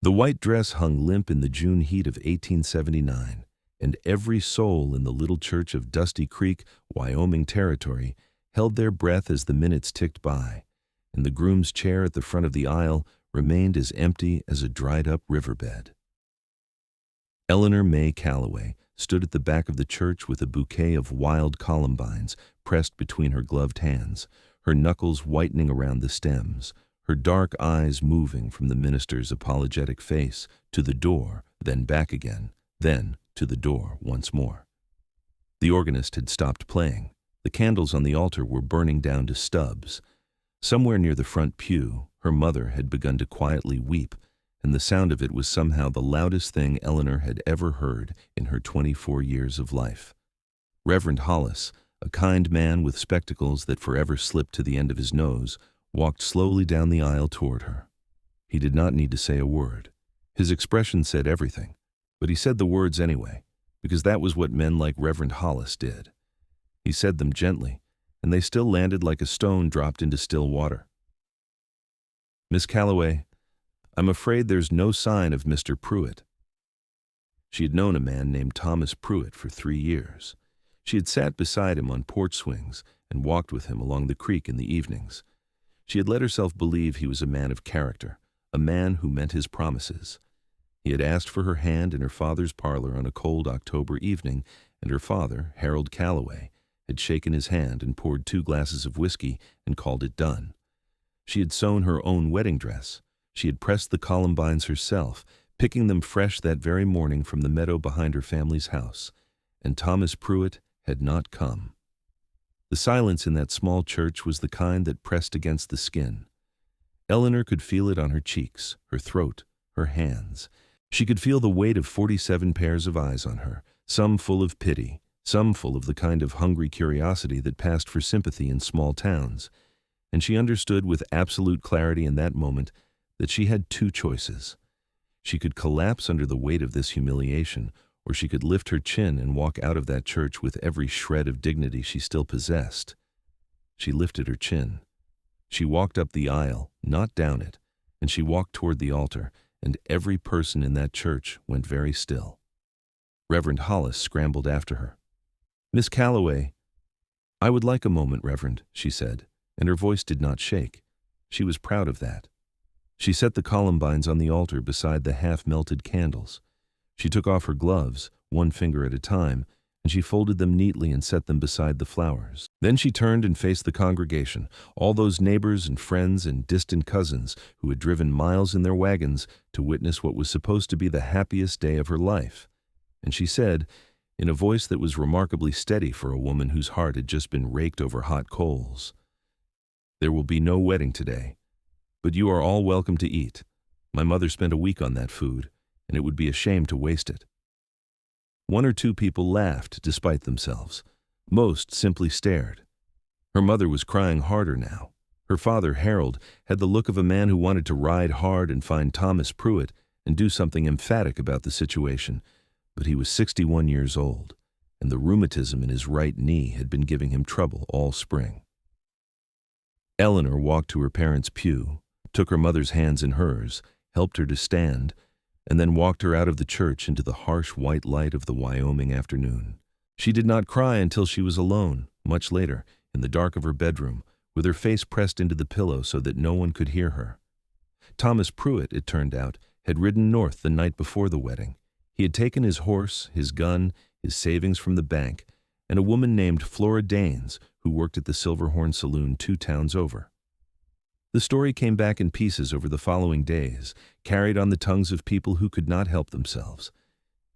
The white dress hung limp in the June heat of 1879, and every soul in the little church of Dusty Creek, Wyoming Territory, held their breath as the minutes ticked by, and the groom's chair at the front of the aisle remained as empty as a dried-up riverbed. Eleanor Mae Calloway stood at the back of the church with a bouquet of wild columbines pressed between her gloved hands, her knuckles whitening around the stems, her dark eyes moving from the minister's apologetic face to the door, then back again, then to the door once more. The organist had stopped playing. The candles on the altar were burning down to stubs. Somewhere near the front pew, her mother had begun to quietly weep, and the sound of it was somehow the loudest thing Eleanor had ever heard in her 24 years of life. Reverend Hollis, a kind man with spectacles that forever slipped to the end of his nose, walked slowly down the aisle toward her. He did not need to say a word. His expression said everything, but he said the words anyway, because that was what men like Reverend Hollis did. He said them gently, and they still landed like a stone dropped into still water. "Miss Calloway, I'm afraid there's no sign of Mr. Pruitt." She had known a man named Thomas Pruitt for 3 years. She had sat beside him on porch swings and walked with him along the creek in the evenings. She had let herself believe he was a man of character, a man who meant his promises. He had asked for her hand in her father's parlor on a cold October evening, and her father, Harold Calloway, had shaken his hand and poured 2 glasses of whiskey and called it done. She had sewn her own wedding dress. She had pressed the columbines herself, picking them fresh that very morning from the meadow behind her family's house, and Thomas Pruitt had not come. The silence in that small church was the kind that pressed against the skin. Eleanor could feel it on her cheeks, her throat, her hands. She could feel the weight of 47 pairs of eyes on her, some full of pity, some full of the kind of hungry curiosity that passed for sympathy in small towns, and she understood with absolute clarity in that moment that she had 2 choices. She could collapse under the weight of this humiliation, or she could lift her chin and walk out of that church with every shred of dignity she still possessed. She lifted her chin. She walked up the aisle, not down it, and she walked toward the altar, and every person in that church went very still. Reverend Hollis scrambled after her. "Miss Calloway." "I would like a moment, Reverend," she said, and her voice did not shake. She was proud of that. She set the columbines on the altar beside the half-melted candles. She took off her gloves, 1 finger at a time, and she folded them neatly and set them beside the flowers. Then she turned and faced the congregation, all those neighbors and friends and distant cousins who had driven miles in their wagons to witness what was supposed to be the happiest day of her life. And she said, in a voice that was remarkably steady for a woman whose heart had just been raked over hot coals, "There will be no wedding today, but you are all welcome to eat. My mother spent a week on that food, and it would be a shame to waste it." 1 or 2 people laughed despite themselves. Most simply stared. Her mother was crying harder now. Her father, Harold, had the look of a man who wanted to ride hard and find Thomas Pruitt and do something emphatic about the situation, but he was 61 years old, and the rheumatism in his right knee had been giving him trouble all spring. Eleanor walked to her parents' pew, took her mother's hands in hers, helped her to stand, and then walked her out of the church into the harsh white light of the Wyoming afternoon. She did not cry until she was alone, much later, in the dark of her bedroom, with her face pressed into the pillow so that no one could hear her. Thomas Pruitt, it turned out, had ridden north the night before the wedding. He had taken his horse, his gun, his savings from the bank, and a woman named Flora Danes, who worked at the Silverhorn Saloon 2 towns over. The story came back in pieces over the following days, carried on the tongues of people who could not help themselves.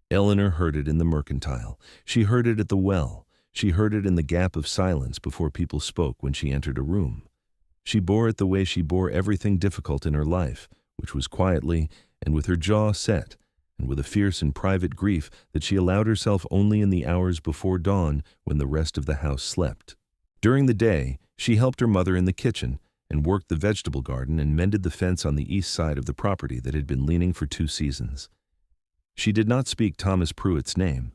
Eleanor heard it in the mercantile. She heard it at the well. She heard it in the gap of silence before people spoke when she entered a room. She bore it the way she bore everything difficult in her life, which was quietly and with her jaw set, and with a fierce and private grief that she allowed herself only in the hours before dawn when the rest of the house slept. During the day, she helped her mother in the kitchen and worked the vegetable garden and mended the fence on the east side of the property that had been leaning for 2 seasons. She did not speak Thomas Pruitt's name,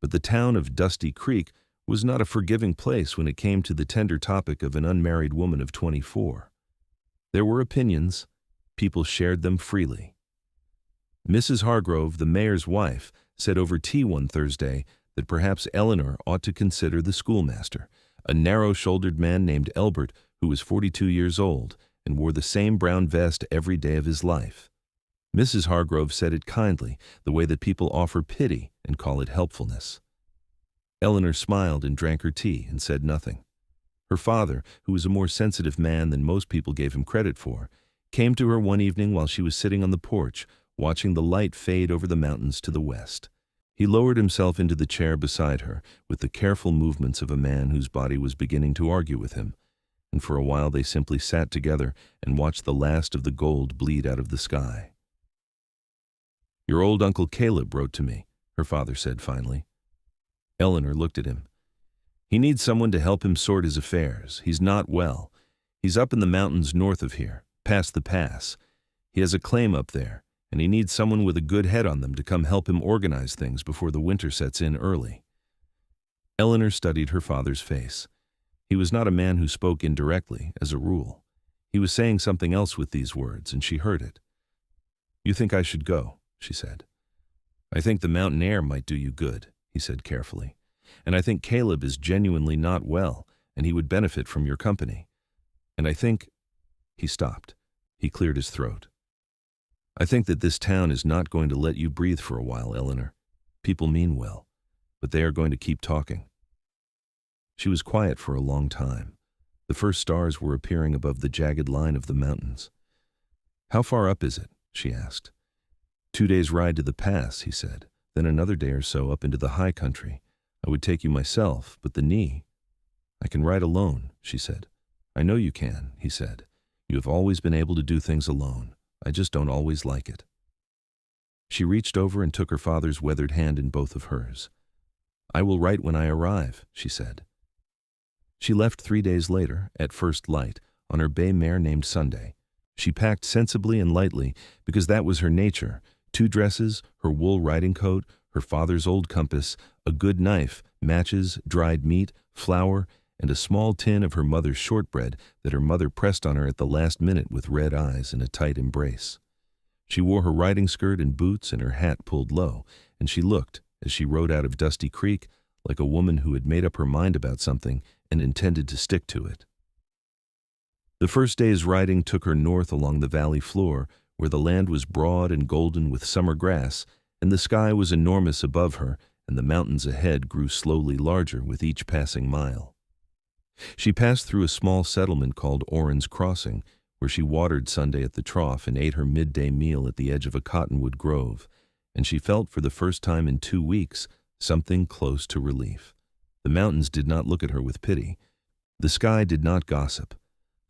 but the town of Dusty Creek was not a forgiving place when it came to the tender topic of an unmarried woman of 24. There were opinions. People shared them freely. Mrs. Hargrove, the mayor's wife, said over tea one Thursday that perhaps Eleanor ought to consider the schoolmaster, a narrow-shouldered man named Elbert who was 42 years old and wore the same brown vest every day of his life. Mrs. Hargrove said it kindly, the way that people offer pity and call it helpfulness. Eleanor smiled and drank her tea and said nothing. Her father, who was a more sensitive man than most people gave him credit for, came to her one evening while she was sitting on the porch, watching the light fade over the mountains to the west. He lowered himself into the chair beside her with the careful movements of a man whose body was beginning to argue with him, and for a while they simply sat together and watched the last of the gold bleed out of the sky. "Your old Uncle Caleb wrote to me," her father said finally. Eleanor looked at him. "He needs someone to help him sort his affairs. He's not well. He's up in the mountains north of here, past the pass. He has a claim up there, and he needs someone with a good head on them to come help him organize things before the winter sets in early." Eleanor studied her father's face. He was not a man who spoke indirectly, as a rule. He was saying something else with these words, and she heard it. "You think I should go?" she said. "I think the mountain air might do you good," he said carefully. "And I think Caleb is genuinely not well, and he would benefit from your company. And I think—" He stopped. He cleared his throat. "I think that this town is not going to let you breathe for a while, Eleanor. People mean well, but they are going to keep talking." She was quiet for a long time. The first stars were appearing above the jagged line of the mountains. "How far up is it?" she asked. 2 days' ride to the pass," he said, "then another day or so up into the high country. I would take you myself, but the knee—" "I can ride alone," she said. "I know you can," he said. "You have always been able to do things alone. I just don't always like it." She reached over and took her father's weathered hand in both of hers. "I will write when I arrive," she said. She left 3 days later, at first light, on her bay mare named Sunday. She packed sensibly and lightly because that was her nature. 2 dresses, her wool riding coat, her father's old compass, a good knife, matches, dried meat, flour, and a small tin of her mother's shortbread that her mother pressed on her at the last minute with red eyes and a tight embrace. She wore her riding skirt and boots and her hat pulled low, and she looked, as she rode out of Dusty Creek, like a woman who had made up her mind about something and intended to stick to it. The first day's riding took her north along the valley floor, where the land was broad and golden with summer grass, and the sky was enormous above her, and the mountains ahead grew slowly larger with each passing mile. She passed through a small settlement called Oren's Crossing, where she watered Sunday at the trough and ate her midday meal at the edge of a cottonwood grove, and she felt for the first time in 2 weeks something close to relief. The mountains did not look at her with pity. The sky did not gossip.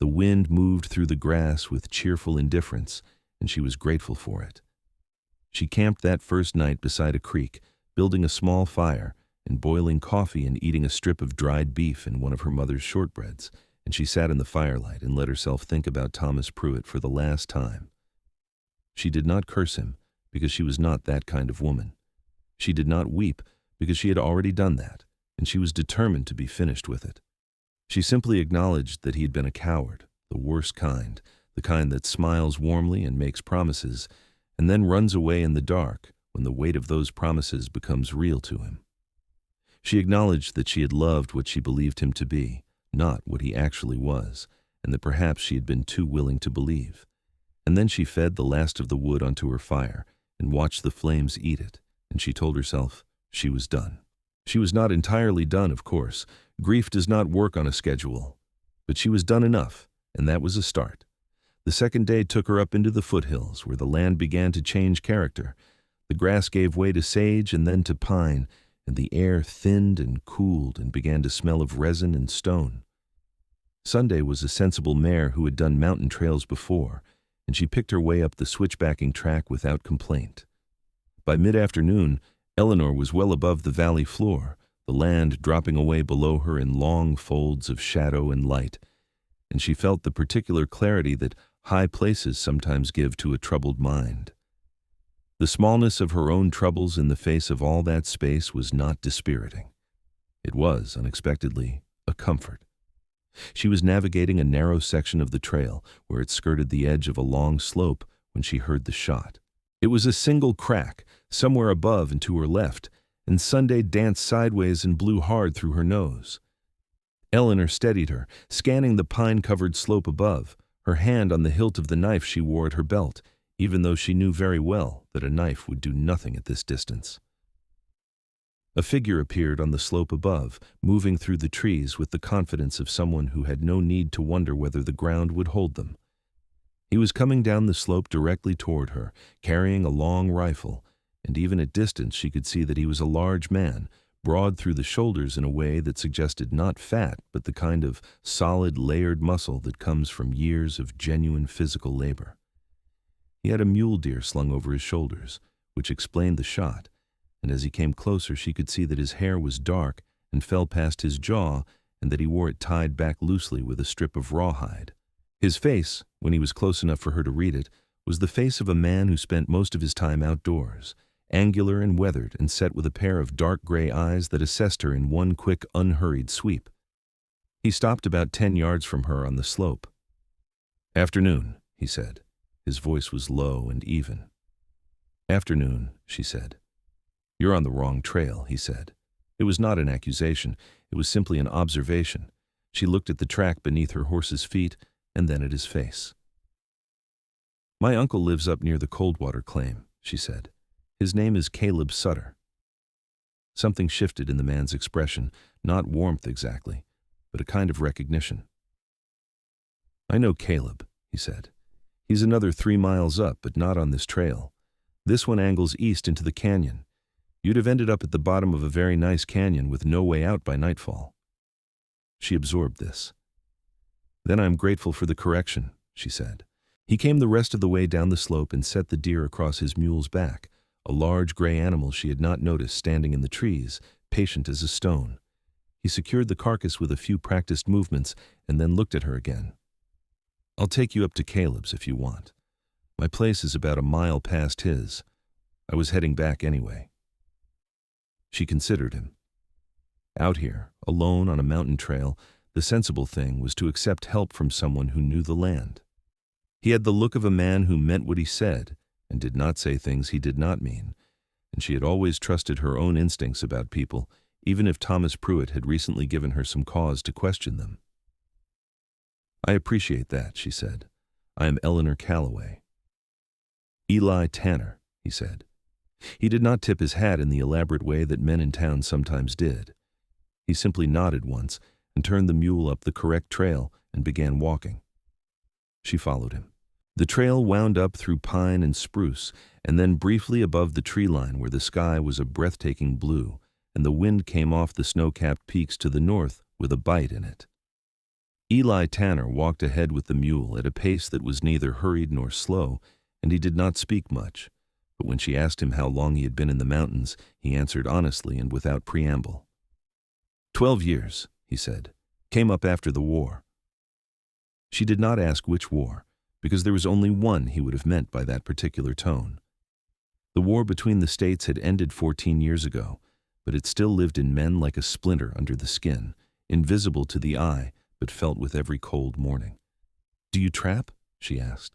The wind moved through the grass with cheerful indifference, and she was grateful for it. She camped that first night beside a creek, building a small fire and boiling coffee and eating a strip of dried beef and one of her mother's shortbreads, and she sat in the firelight and let herself think about Thomas Pruitt for the last time. She did not curse him, because she was not that kind of woman. She did not weep, because she had already done that, and she was determined to be finished with it. She simply acknowledged that he had been a coward, the worst kind, the kind that smiles warmly and makes promises, and then runs away in the dark when the weight of those promises becomes real to him. She acknowledged that she had loved what she believed him to be, not what he actually was, and that perhaps she had been too willing to believe. And then she fed the last of the wood onto her fire and watched the flames eat it, and she told herself she was done. She was not entirely done, of course. Grief does not work on a schedule. But she was done enough, and that was a start. The second day took her up into the foothills, where the land began to change character. The grass gave way to sage and then to pine, and the air thinned and cooled and began to smell of resin and stone. Sunday was a sensible mare who had done mountain trails before, and she picked her way up the switchbacking track without complaint. By mid-afternoon, Eleanor was well above the valley floor, the land dropping away below her in long folds of shadow and light, and she felt the particular clarity that high places sometimes give to a troubled mind. The smallness of her own troubles in the face of all that space was not dispiriting. It was, unexpectedly, a comfort. She was navigating a narrow section of the trail where it skirted the edge of a long slope when she heard the shot. It was a single crack, somewhere above and to her left, and Sunday danced sideways and blew hard through her nose. Eleanor steadied her, scanning the pine-covered slope above, her hand on the hilt of the knife she wore at her belt, even though she knew very well that a knife would do nothing at this distance. A figure appeared on the slope above, moving through the trees with the confidence of someone who had no need to wonder whether the ground would hold them. He was coming down the slope directly toward her, carrying a long rifle, and even at distance she could see that he was a large man, broad through the shoulders in a way that suggested not fat, but the kind of solid, layered muscle that comes from years of genuine physical labor. He had a mule deer slung over his shoulders, which explained the shot, and as he came closer she could see that his hair was dark and fell past his jaw, and that he wore it tied back loosely with a strip of rawhide. His face, when he was close enough for her to read it, was the face of a man who spent most of his time outdoors, angular and weathered and set with a pair of dark gray eyes that assessed her in one quick, unhurried sweep. He stopped about 10 yards from her on the slope. "Afternoon," he said. His voice was low and even. "Afternoon," she said. "You're on the wrong trail," he said. It was not an accusation, it was simply an observation. She looked at the track beneath her horse's feet and then at his face. "My uncle lives up near the Coldwater claim," she said. "His name is Caleb Sutter." Something shifted in the man's expression, not warmth exactly, but a kind of recognition. "I know Caleb," he said. "He's another 3 miles up, but not on this trail. This one angles east into the canyon. You'd have ended up at the bottom of a very nice canyon with no way out by nightfall." She absorbed this. "Then I'm grateful for the correction," she said. He came the rest of the way down the slope and set the deer across his mule's back, a large gray animal she had not noticed standing in the trees, patient as a stone. He secured the carcass with a few practiced movements and then looked at her again. "I'll take you up to Caleb's if you want. My place is about a mile past his. I was heading back anyway." She considered him. Out here, alone on a mountain trail, the sensible thing was to accept help from someone who knew the land. He had the look of a man who meant what he said and did not say things he did not mean, and she had always trusted her own instincts about people, even if Thomas Pruitt had recently given her some cause to question them. "I appreciate that," she said. "I am Eleanor Calloway." "Eli Tanner," he said. He did not tip his hat in the elaborate way that men in town sometimes did. He simply nodded once and turned the mule up the correct trail and began walking. She followed him. The trail wound up through pine and spruce, and then briefly above the tree line where the sky was a breathtaking blue, and the wind came off the snow-capped peaks to the north with a bite in it. Eli Tanner walked ahead with the mule at a pace that was neither hurried nor slow, and he did not speak much, but when she asked him how long he had been in the mountains, he answered honestly and without preamble. 12 years, he said. Came up after the war. She did not ask which war, because there was only one he would have meant by that particular tone. The war between the states had ended 14 years ago, but it still lived in men like a splinter under the skin, invisible to the eye, but felt with every cold morning. "Do you trap?" she asked.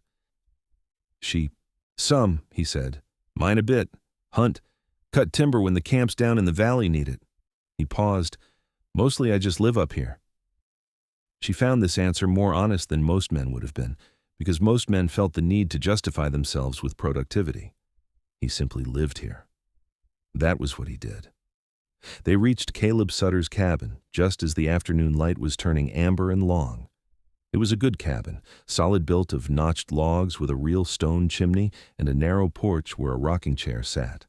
Some, he said. "Mine a bit. Hunt. Cut timber when the camps down in the valley need it." He paused. "Mostly I just live up here." She found this answer more honest than most men would have been, because most men felt the need to justify themselves with productivity. He simply lived here. That was what he did. They reached Caleb Sutter's cabin just as the afternoon light was turning amber and long. It was a good cabin, solid built of notched logs with a real stone chimney and a narrow porch where a rocking chair sat.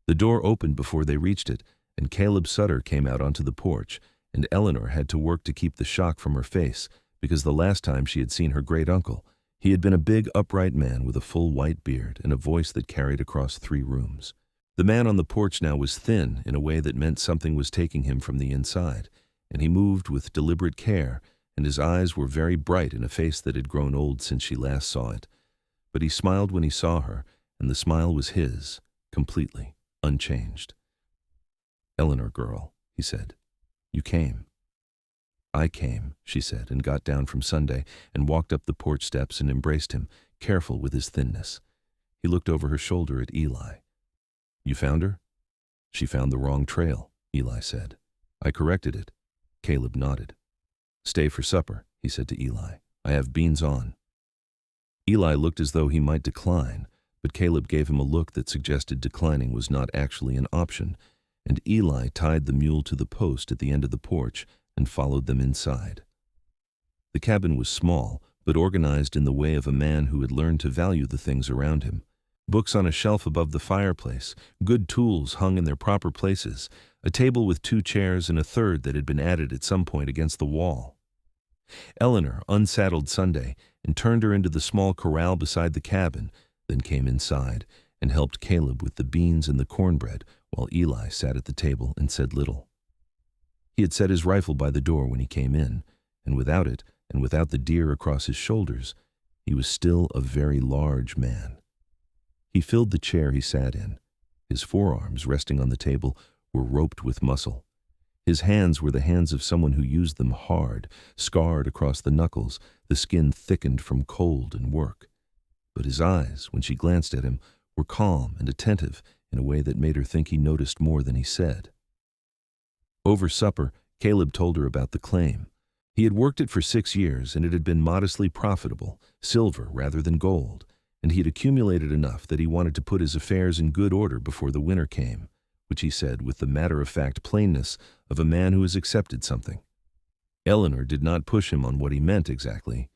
The door opened before they reached it, and Caleb Sutter came out onto the porch, and Eleanor had to work to keep the shock from her face, because the last time she had seen her great-uncle, he had been a big, upright man with a full white beard and a voice that carried across 3 rooms. The man on the porch now was thin in a way that meant something was taking him from the inside, and he moved with deliberate care, and his eyes were very bright in a face that had grown old since she last saw it. But he smiled when he saw her, and the smile was his, completely, unchanged. "Eleanor, girl," he said, "you came." "I came," she said, and got down from Sunday and walked up the porch steps and embraced him, careful with his thinness. He looked over her shoulder at Eli. "You found her?" "She found the wrong trail," Eli said. "I corrected it." Caleb nodded. "Stay for supper," he said to Eli. "I have beans on." Eli looked as though he might decline, but Caleb gave him a look that suggested declining was not actually an option, and Eli tied the mule to the post at the end of the porch and followed them inside. The cabin was small, but organized in the way of a man who had learned to value the things around him. Books on a shelf above the fireplace, good tools hung in their proper places, a table with 2 chairs and a third that had been added at some point against the wall. Eleanor unsaddled Sunday and turned her into the small corral beside the cabin, then came inside and helped Caleb with the beans and the cornbread while Eli sat at the table and said little. He had set his rifle by the door when he came in, and without it, and without the deer across his shoulders, he was still a very large man. He filled the chair he sat in. His forearms, resting on the table, were roped with muscle. His hands were the hands of someone who used them hard, scarred across the knuckles, the skin thickened from cold and work. But his eyes, when she glanced at him, were calm and attentive in a way that made her think he noticed more than he said. Over supper, Caleb told her about the claim. He had worked it for 6 years, and it had been modestly profitable, silver rather than gold, and he had accumulated enough that he wanted to put his affairs in good order before the winter came, which he said with the matter-of-fact plainness of a man who has accepted something. Eleanor did not push him on what he meant exactly,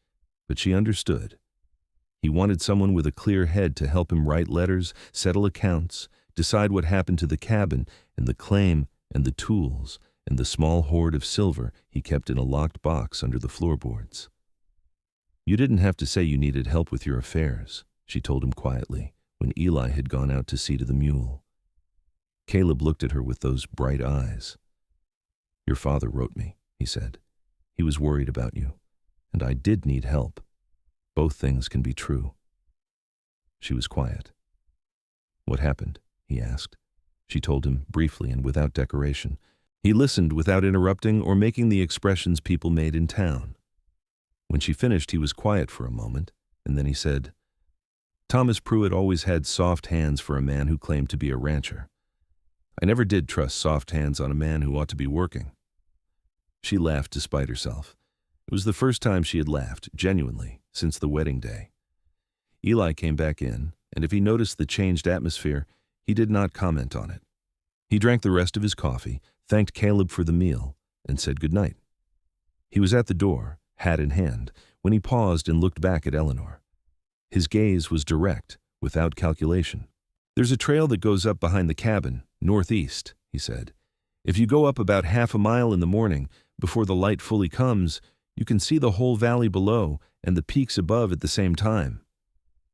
but she understood. He wanted someone with a clear head to help him write letters, settle accounts, decide what happened to the cabin and the claim and the tools and the small hoard of silver he kept in a locked box under the floorboards. "You didn't have to say you needed help with your affairs," she told him quietly when Eli had gone out to see to the mule. Caleb looked at her with those bright eyes. "Your father wrote me," he said. "He was worried about you, and I did need help. Both things can be true." She was quiet. "What happened?" he asked. She told him briefly and without decoration. He listened without interrupting or making the expressions people made in town. When she finished, he was quiet for a moment, and then he said, "Thomas Pruitt always had soft hands for a man who claimed to be a rancher. I never did trust soft hands on a man who ought to be working." She laughed despite herself. It was the first time she had laughed, genuinely, since the wedding day. Eli came back in, and if he noticed the changed atmosphere, he did not comment on it. He drank the rest of his coffee, thanked Caleb for the meal, and said good night. He was at the door, hat in hand, when he paused and looked back at Eleanor. His gaze was direct, without calculation. "There's a trail that goes up behind the cabin, northeast," he said. "If you go up about half a mile in the morning, before the light fully comes, you can see the whole valley below and the peaks above at the same time.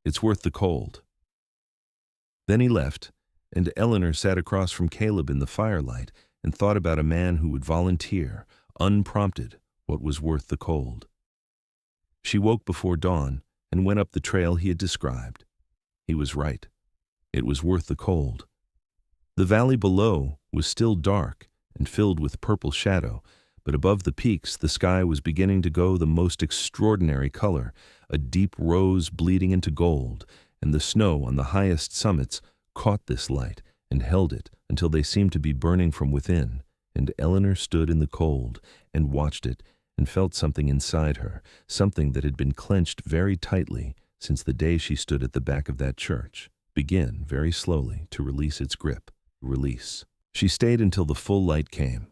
It's worth the cold." Then he left, and Eleanor sat across from Caleb in the firelight and thought about a man who would volunteer, unprompted, what was worth the cold. She woke before dawn and went up the trail he had described. He was right. It was worth the cold. The valley below was still dark and filled with purple shadow, but above the peaks the sky was beginning to go the most extraordinary color, a deep rose bleeding into gold, and the snow on the highest summits caught this light and held it until they seemed to be burning from within, and Eleanor stood in the cold and watched it and felt something inside her, something that had been clenched very tightly since the day she stood at the back of that church, begin very slowly to release its grip. Release. She stayed until the full light came.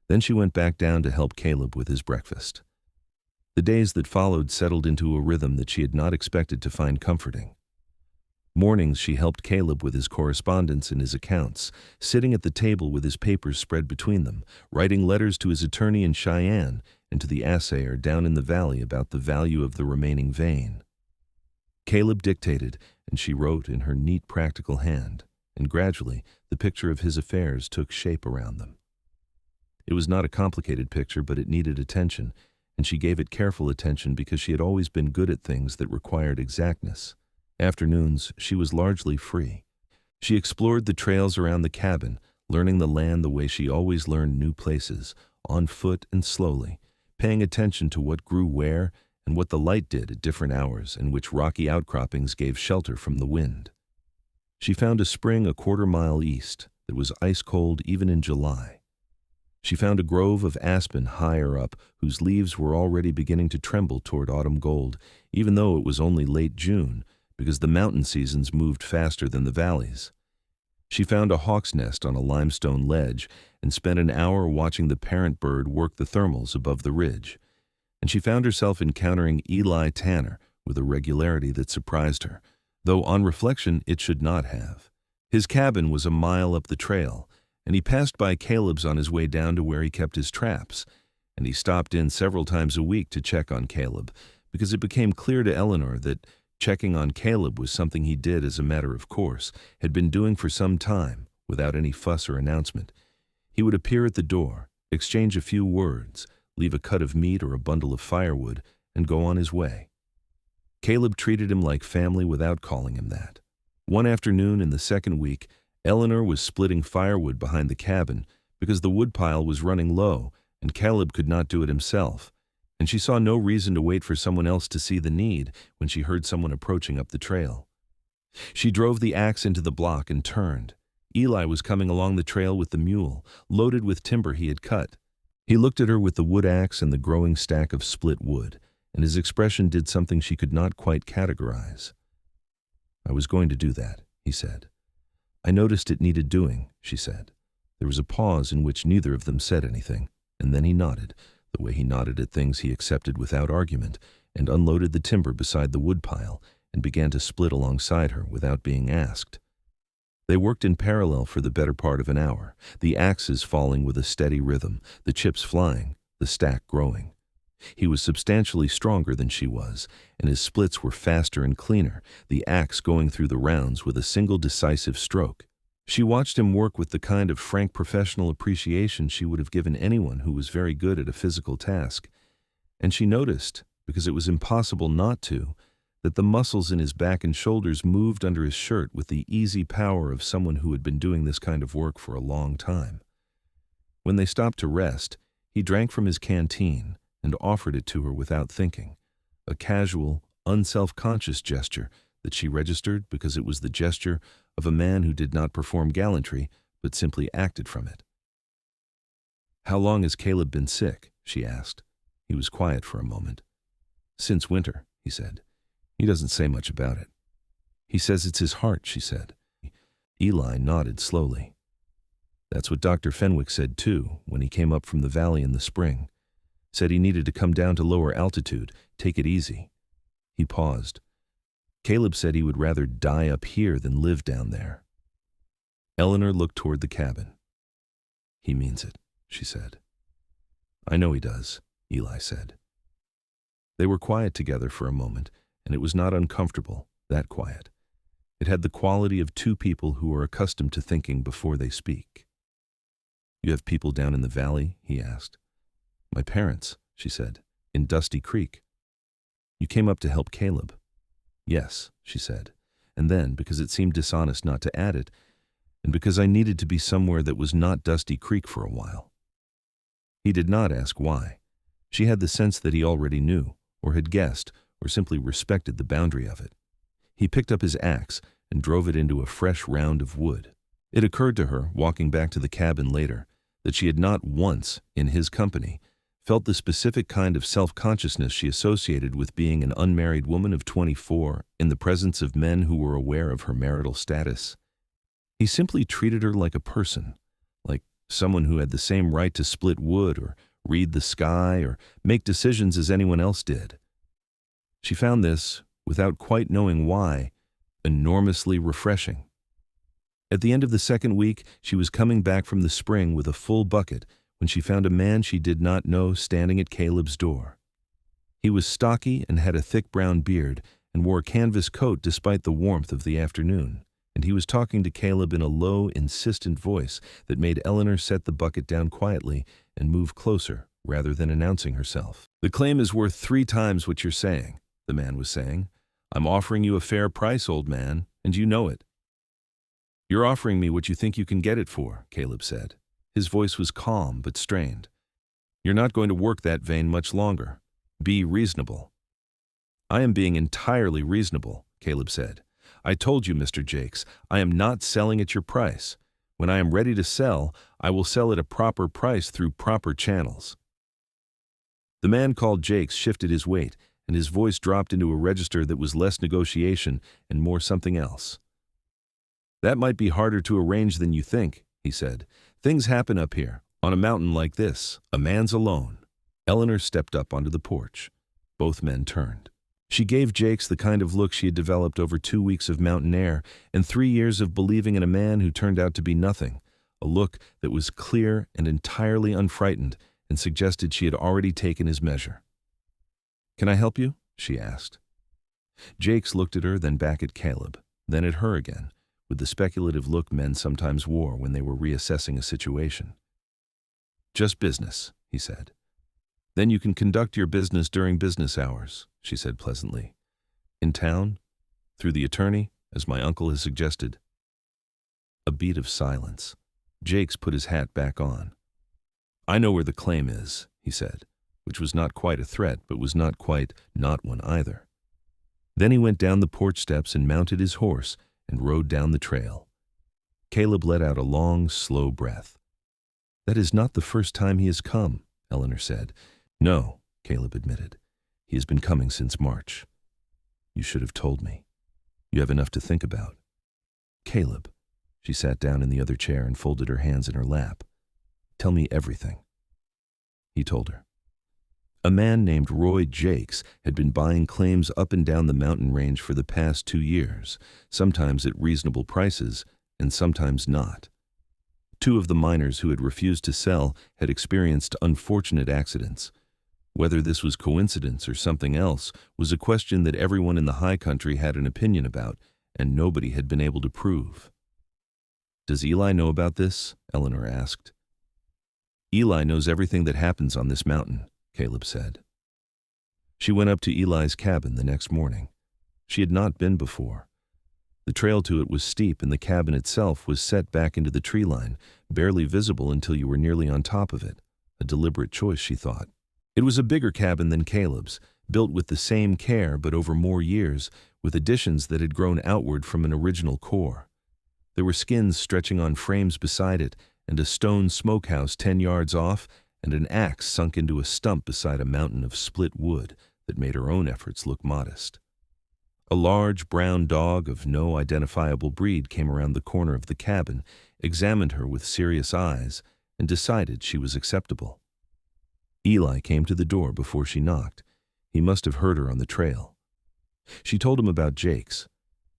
Then she went back down to help Caleb with his breakfast. The days that followed settled into a rhythm that she had not expected to find comforting. Mornings she helped Caleb with his correspondence and his accounts, sitting at the table with his papers spread between them, writing letters to his attorney in Cheyenne and to the assayer down in the valley about the value of the remaining vein. Caleb dictated, and she wrote in her neat, practical hand, and gradually the picture of his affairs took shape around them. It was not a complicated picture, but it needed attention, and she gave it careful attention because she had always been good at things that required exactness. Afternoons, she was largely free. She explored the trails around the cabin, learning the land the way she always learned new places, on foot and slowly, paying attention to what grew where and what the light did at different hours and which rocky outcroppings gave shelter from the wind. She found a spring a quarter-mile east that was ice-cold even in July. She found a grove of aspen higher up whose leaves were already beginning to tremble toward autumn gold, even though it was only late June, because the mountain seasons moved faster than the valleys. She found a hawk's nest on a limestone ledge and spent an hour watching the parent bird work the thermals above the ridge. And she found herself encountering Eli Tanner with a regularity that surprised her, though on reflection it should not have. His cabin was a mile up the trail, and he passed by Caleb's on his way down to where he kept his traps, and he stopped in several times a week to check on Caleb, because it became clear to Eleanor that checking on Caleb was something he did as a matter of course, had been doing for some time, without any fuss or announcement. He would appear at the door, exchange a few words, leave a cut of meat or a bundle of firewood, and go on his way. Caleb treated him like family without calling him that. One afternoon in the second week, Eleanor was splitting firewood behind the cabin because the woodpile was running low and Caleb could not do it himself, and she saw no reason to wait for someone else to see the need when she heard someone approaching up the trail. She drove the axe into the block and turned. Eli was coming along the trail with the mule, loaded with timber he had cut. He looked at her with the wood axe and the growing stack of split wood, and his expression did something she could not quite categorize. "I was going to do that," he said. "I noticed it needed doing," she said. There was a pause in which neither of them said anything, and then he nodded, the way he nodded at things he accepted without argument, and unloaded the timber beside the woodpile and began to split alongside her without being asked. They worked in parallel for the better part of an hour, the axes falling with a steady rhythm, the chips flying, the stack growing. He was substantially stronger than she was, and his splits were faster and cleaner, the axe going through the rounds with a single decisive stroke. She watched him work with the kind of frank professional appreciation she would have given anyone who was very good at a physical task, and she noticed, because it was impossible not to, that the muscles in his back and shoulders moved under his shirt with the easy power of someone who had been doing this kind of work for a long time. When they stopped to rest, he drank from his canteen and offered it to her without thinking, a casual, unself-conscious gesture that she registered because it was the gesture of a man who did not perform gallantry but simply acted from it. "How long has Caleb been sick?" she asked. He was quiet for a moment. "Since winter," he said. "He doesn't say much about it." "He says it's his heart," she said. Eli nodded slowly. "That's what Dr. Fenwick said too when he came up from the valley in the spring. Said he needed to come down to lower altitude, take it easy." He paused. "Caleb said he would rather die up here than live down there." Eleanor looked toward the cabin. "He means it," she said. "I know he does," Eli said. They were quiet together for a moment, and it was not uncomfortable, that quiet. It had the quality of two people who are accustomed to thinking before they speak. "You have people down in the valley?" he asked. "My parents," she said, "in Dusty Creek." "You came up to help Caleb?" "Yes," she said, and then, because it seemed dishonest not to add it, and because I needed to be somewhere that was not Dusty Creek for a while. He did not ask why. She had the sense that he already knew, or had guessed, or simply respected the boundary of it. He picked up his axe and drove it into a fresh round of wood. It occurred to her, walking back to the cabin later, that she had not once, in his company, felt the specific kind of self-consciousness she associated with being an unmarried woman of 24 in the presence of men who were aware of her marital status. He simply treated her like a person, like someone who had the same right to split wood or read the sky or make decisions as anyone else did. She found this, without quite knowing why, enormously refreshing. At the end of the second week, she was coming back from the spring with a full bucket when she found a man she did not know standing at Caleb's door. He was stocky and had a thick brown beard and wore a canvas coat despite the warmth of the afternoon, and he was talking to Caleb in a low, insistent voice that made Eleanor set the bucket down quietly and move closer rather than announcing herself. "The claim is worth 3 times what you're saying," the man was saying. "I'm offering you a fair price, old man, and you know it." "You're offering me what you think you can get it for," Caleb said. His voice was calm but strained. "You're not going to work that vein much longer. Be reasonable." I am being entirely reasonable, Caleb said. I told you, Mr. Jakes, I am not selling at your price. When I am ready to sell, I will sell at a proper price through proper channels. The man called Jakes shifted his weight, and his voice dropped into a register that was less negotiation and more something else. That might be harder to arrange than you think, he said. Things happen up here. On a mountain like this, a man's alone. Eleanor stepped up onto the porch. Both men turned. She gave Jakes the kind of look she had developed over 2 weeks of mountain air and 3 years of believing in a man who turned out to be nothing, a look that was clear and entirely unfrightened and suggested she had already taken his measure. "Can I help you?" she asked. Jakes looked at her, then back at Caleb, then at her again, with the speculative look men sometimes wore when they were reassessing a situation. "Just business," he said. "Then you can conduct your business during business hours," she said pleasantly. "In town? Through the attorney, as my uncle has suggested?" A beat of silence. Jakes put his hat back on. "I know where the claim is," he said, which was not quite a threat, but was not quite not one either. Then he went down the porch steps and mounted his horse and rode down the trail. Caleb let out a long, slow breath. "That is not the first time he has come," Eleanor said. "No," Caleb admitted. "He has been coming since March." "You should have told me. You have enough to think about." "Caleb," she sat down in the other chair and folded her hands in her lap. "Tell me everything." He told her. A man named Roy Jakes had been buying claims up and down the mountain range for the past 2 years, sometimes at reasonable prices and sometimes not. 2 of the miners who had refused to sell had experienced unfortunate accidents. Whether this was coincidence or something else was a question that everyone in the high country had an opinion about, and nobody had been able to prove. "Does Eli know about this?" Eleanor asked. "Eli knows everything that happens on this mountain," Caleb said. She went up to Eli's cabin the next morning. She had not been before. The trail to it was steep, and the cabin itself was set back into the tree line, barely visible until you were nearly on top of it. A deliberate choice, she thought. It was a bigger cabin than Caleb's, built with the same care but over more years, with additions that had grown outward from an original core. There were skins stretching on frames beside it, and a stone smokehouse 10 yards off, and an axe sunk into a stump beside a mountain of split wood that made her own efforts look modest. A large brown dog of no identifiable breed came around the corner of the cabin, examined her with serious eyes, and decided she was acceptable. Eli came to the door before she knocked. He must have heard her on the trail. She told him about Jakes.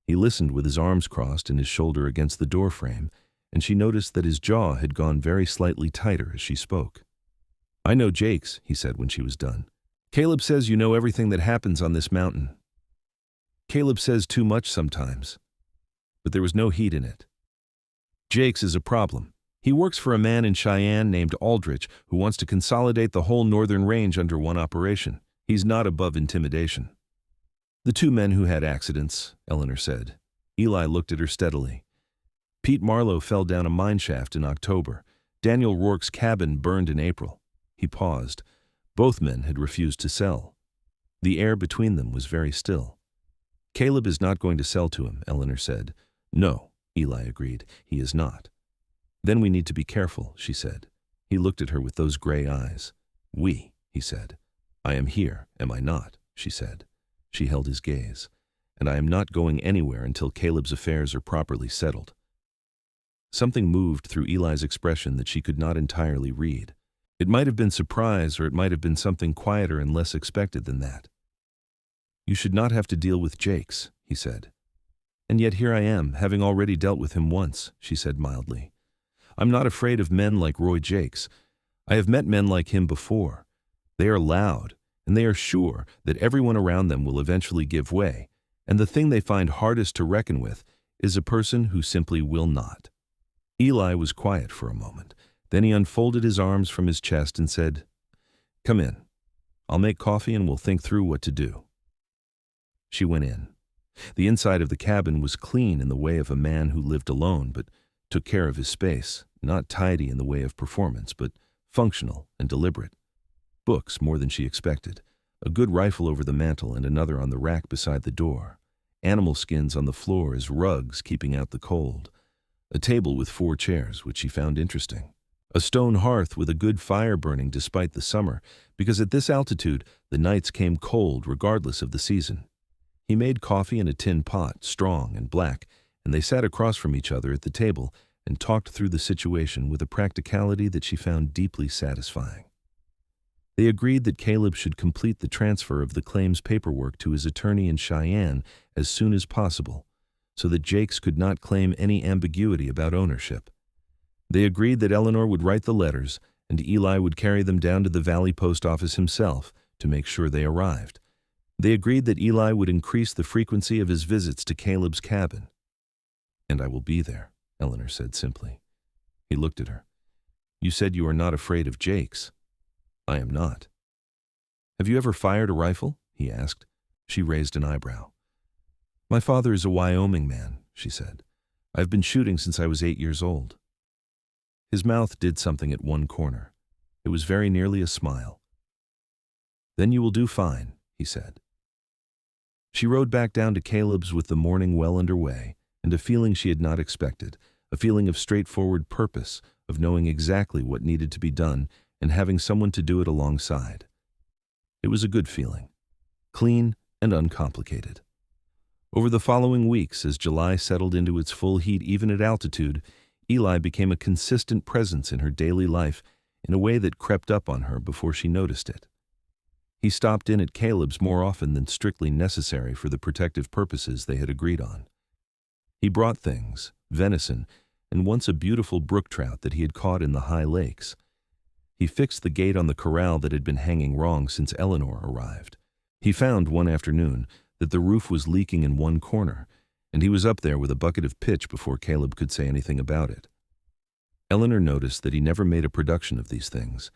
He listened with his arms crossed and his shoulder against the doorframe, and she noticed that his jaw had gone very slightly tighter as she spoke. "I know Jakes," he said when she was done. "Caleb says you know everything that happens on this mountain." "Caleb says too much sometimes." But there was no heat in it. "Jakes is a problem. He works for a man in Cheyenne named Aldrich who wants to consolidate the whole northern range under one operation. He's not above intimidation." "The 2 men who had accidents," Eleanor said. Eli looked at her steadily. "Pete Marlowe fell down a mine shaft in October. Daniel Rourke's cabin burned in April." He paused. Both men had refused to sell. The air between them was very still. "Caleb is not going to sell to him," Eleanor said. "No," Eli agreed. "He is not." "Then we need to be careful," she said. He looked at her with those gray eyes. "We," he said. "I am here, am I not?" she said. She held his gaze. "And I am not going anywhere until Caleb's affairs are properly settled." Something moved through Eli's expression that she could not entirely read. It might have been surprise, or it might have been something quieter and less expected than that. "You should not have to deal with Jakes," he said. "And yet here I am, having already dealt with him once," she said mildly. "I'm not afraid of men like Roy Jakes. I have met men like him before. They are loud, and they are sure that everyone around them will eventually give way, and the thing they find hardest to reckon with is a person who simply will not." Eli was quiet for a moment. Then he unfolded his arms from his chest and said, "Come in. I'll make coffee and we'll think through what to do." She went in. The inside of the cabin was clean in the way of a man who lived alone but took care of his space, not tidy in the way of performance, but functional and deliberate. Books more than she expected, a good rifle over the mantel and another on the rack beside the door, animal skins on the floor as rugs keeping out the cold, a table with 4 chairs, which she found interesting, a stone hearth with a good fire burning despite the summer, because at this altitude the nights came cold regardless of the season. He made coffee in a tin pot, strong and black, and they sat across from each other at the table and talked through the situation with a practicality that she found deeply satisfying. They agreed that Caleb should complete the transfer of the claims paperwork to his attorney in Cheyenne as soon as possible, so that Jakes could not claim any ambiguity about ownership. They agreed that Eleanor would write the letters and Eli would carry them down to the Valley Post Office himself to make sure they arrived. They agreed that Eli would increase the frequency of his visits to Caleb's cabin. "And I will be there," Eleanor said simply. He looked at her. "You said you are not afraid of Jakes." "I am not." "Have you ever fired a rifle?" he asked. She raised an eyebrow. "My father is a Wyoming man," she said. "I've been shooting since I was 8 years old." His mouth did something at one corner. It was very nearly a smile. "Then you will do fine," he said. She rode back down to Caleb's with the morning well underway, and a feeling she had not expected, a feeling of straightforward purpose, of knowing exactly what needed to be done and having someone to do it alongside. It was a good feeling, clean and uncomplicated. Over the following weeks, as July settled into its full heat even at altitude, Eli became a consistent presence in her daily life in a way that crept up on her before she noticed it. He stopped in at Caleb's more often than strictly necessary for the protective purposes they had agreed on. He brought things, venison, and once a beautiful brook trout that he had caught in the high lakes. He fixed the gate on the corral that had been hanging wrong since Eleanor arrived. He found one afternoon that the roof was leaking in one corner, and he was up there with a bucket of pitch before Caleb could say anything about it. Eleanor noticed that he never made a production of these things.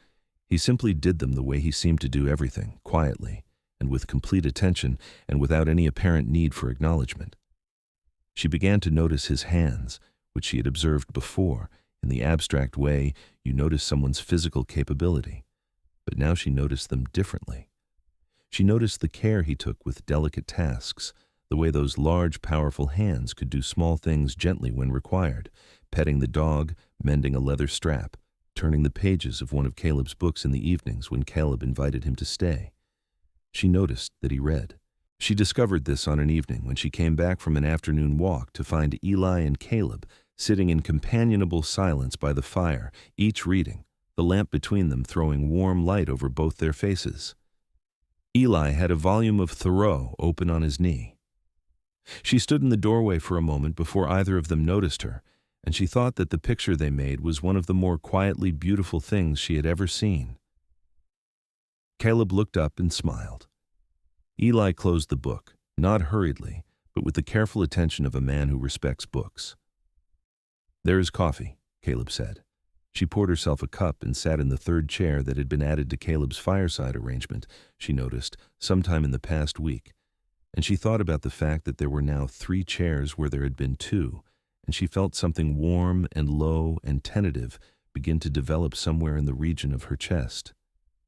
He simply did them the way he seemed to do everything, quietly, and with complete attention, and without any apparent need for acknowledgement. She began to notice his hands, which she had observed before, in the abstract way you notice someone's physical capability. But now she noticed them differently. She noticed the care he took with delicate tasks, the way those large, powerful hands could do small things gently when required, petting the dog, mending a leather strap, turning the pages of one of Caleb's books in the evenings when Caleb invited him to stay. She noticed that he read. She discovered this on an evening when she came back from an afternoon walk to find Eli and Caleb sitting in companionable silence by the fire, each reading, the lamp between them throwing warm light over both their faces. Eli had a volume of Thoreau open on his knee. She stood in the doorway for a moment before either of them noticed her, and she thought that the picture they made was one of the more quietly beautiful things she had ever seen. Caleb looked up and smiled. Eli closed the book, not hurriedly, but with the careful attention of a man who respects books. "There is coffee," Caleb said. She poured herself a cup and sat in the third chair that had been added to Caleb's fireside arrangement, she noticed, sometime in the past week, and she thought about the fact that there were now 3 chairs where there had been 2, and she felt something warm and low and tentative begin to develop somewhere in the region of her chest.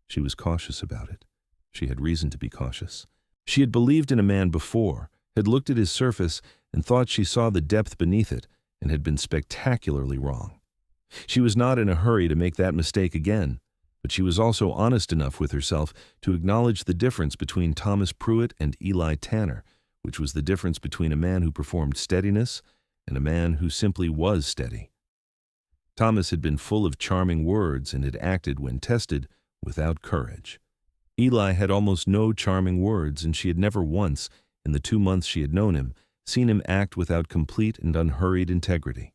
She was cautious about it. She had reason to be cautious. She had believed in a man before, had looked at his surface and thought she saw the depth beneath it, and had been spectacularly wrong. She was not in a hurry to make that mistake again, but she was also honest enough with herself to acknowledge the difference between Thomas Pruitt and Eli Tanner, which was the difference between a man who performed steadiness and a man who simply was steady. Thomas had been full of charming words and had acted, when tested, without courage. Eli had almost no charming words, and she had never once, in the 2 months she had known him, seen him act without complete and unhurried integrity.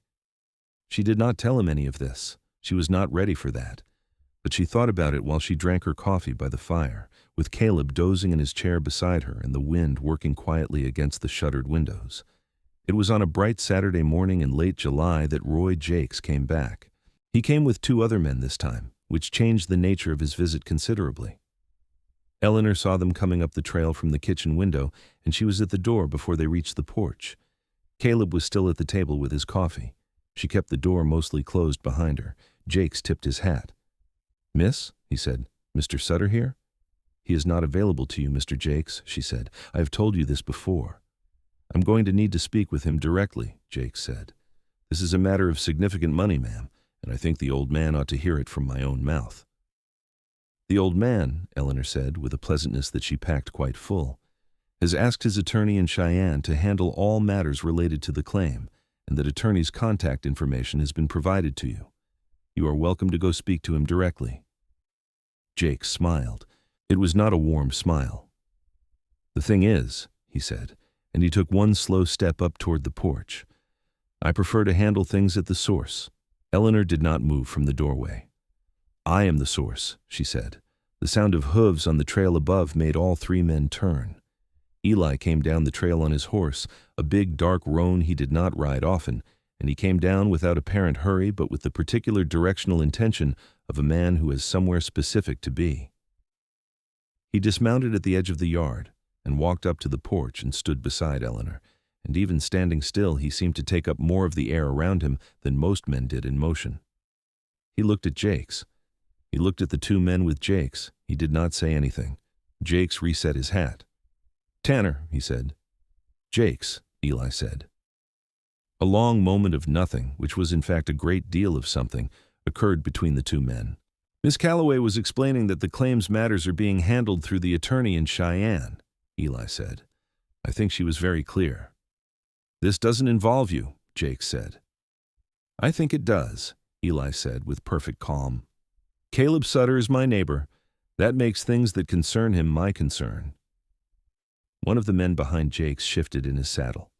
She did not tell him any of this. She was not ready for that. But she thought about it while she drank her coffee by the fire, with Caleb dozing in his chair beside her and the wind working quietly against the shuttered windows. It was on a bright Saturday morning in late July that Roy Jakes came back. He came with 2 other men this time, which changed the nature of his visit considerably. Eleanor saw them coming up the trail from the kitchen window, and she was at the door before they reached the porch. Caleb was still at the table with his coffee. She kept the door mostly closed behind her. Jakes tipped his hat. "Miss," he said, "Mr. Sutter here?" "He is not available to you, Mr. Jakes," she said. "I have told you this before." "I'm going to need to speak with him directly," Jakes said. "This is a matter of significant money, ma'am, and I think the old man ought to hear it from my own mouth." "The old man," Eleanor said, with a pleasantness that she packed quite full, "has asked his attorney in Cheyenne to handle all matters related to the claim, and that attorney's contact information has been provided to you. You are welcome to go speak to him directly." Jake smiled. It was not a warm smile. "The thing is," he said, and he took one slow step up toward the porch, "I prefer to handle things at the source." Eleanor did not move from the doorway. "I am the source," she said. The sound of hooves on the trail above made all three men turn. Eli came down the trail on his horse, a big dark roan he did not ride often, and he came down without apparent hurry but with the particular directional intention of a man who has somewhere specific to be. He dismounted at the edge of the yard and walked up to the porch and stood beside Eleanor, and even standing still he seemed to take up more of the air around him than most men did in motion. He looked at Jakes. He looked at the two men with Jakes. He did not say anything. Jakes reset his hat. "Tanner," he said. "Jakes," Eli said. A long moment of nothing, which was in fact a great deal of something, occurred between the two men. "Miss Calloway was explaining that the claims matters are being handled through the attorney in Cheyenne," Eli said. "I think she was very clear." "This doesn't involve you," Jake said. "I think it does," Eli said with perfect calm. "Caleb Sutter is my neighbor. That makes things that concern him my concern." One of the men behind Jakes shifted in his saddle.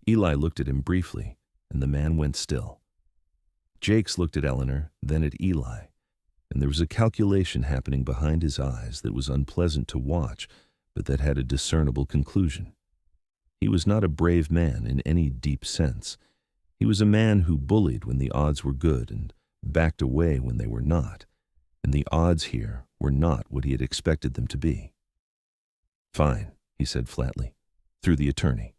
Eli looked at him briefly, and the man went still. Jakes looked at Eleanor, then at Eli, and there was a calculation happening behind his eyes that was unpleasant to watch, but that had a discernible conclusion. He was not a brave man in any deep sense. He was a man who bullied when the odds were good and backed away when they were not, and the odds here were not what he had expected them to be. "Fine," he said flatly, "through the attorney."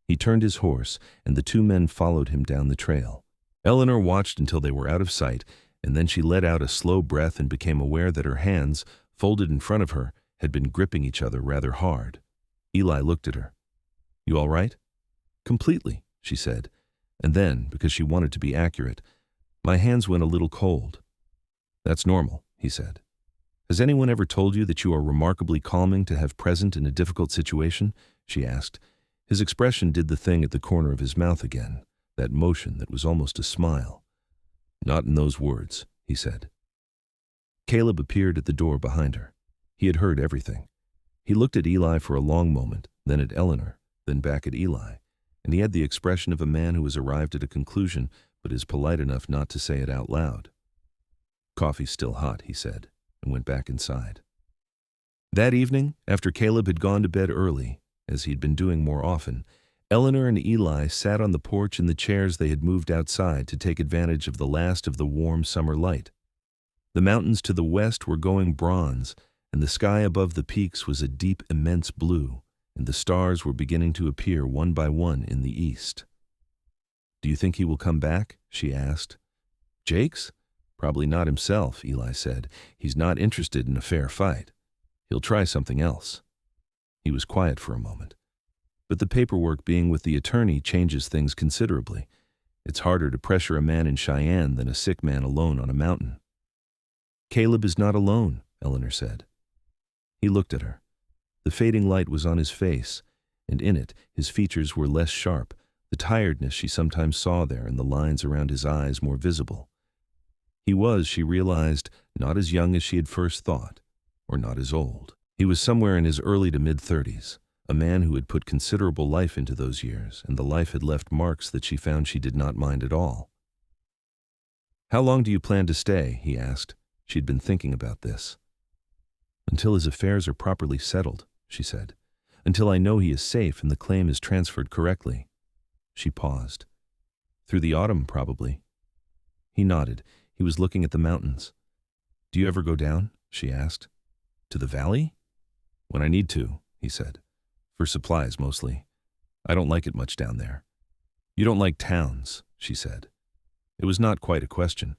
He turned his horse, and the two men followed him down the trail. Eleanor watched until they were out of sight, and then she let out a slow breath and became aware that her hands, folded in front of her, had been gripping each other rather hard. Eli looked at her. "You all right?" "Completely," she said, and then, because she wanted to be accurate, "My hands went a little cold." "That's normal," he said. "Has anyone ever told you that you are remarkably calming to have present in a difficult situation?" she asked. His expression did the thing at the corner of his mouth again, that motion that was almost a smile. "Not in those words," he said. Caleb appeared at the door behind her. He had heard everything. He looked at Eli for a long moment, then at Eleanor, then back at Eli, and he had the expression of a man who has arrived at a conclusion but is polite enough not to say it out loud. "Coffee's still hot," he said, and went back inside. That evening, after Caleb had gone to bed early, as he'd been doing more often, Eleanor and Eli sat on the porch in the chairs they had moved outside to take advantage of the last of the warm summer light. The mountains to the west were going bronze, and the sky above the peaks was a deep, immense blue, and the stars were beginning to appear one by one in the east. "Do you think he will come back?" she asked. "Jakes? Probably not himself," Eli said. "He's not interested in a fair fight. He'll try something else." He was quiet for a moment. "But the paperwork being with the attorney changes things considerably. It's harder to pressure a man in Cheyenne than a sick man alone on a mountain." "Caleb is not alone," Eleanor said. He looked at her. The fading light was on his face, and in it his features were less sharp, the tiredness she sometimes saw there and the lines around his eyes more visible. He was, she realized, not as young as she had first thought, or not as old. He was somewhere in his early to mid-30s, a man who had put considerable life into those years, and the life had left marks that she found she did not mind at all. "How long do you plan to stay?" he asked. She'd been thinking about this. "Until his affairs are properly settled," she said. "Until I know he is safe and the claim is transferred correctly." She paused. "Through the autumn, probably." He nodded. He was looking at the mountains. "Do you ever go down?" she asked. "To the valley?" "When I need to," he said. "For supplies, mostly. I don't like it much down there." "You don't like towns," she said. It was not quite a question.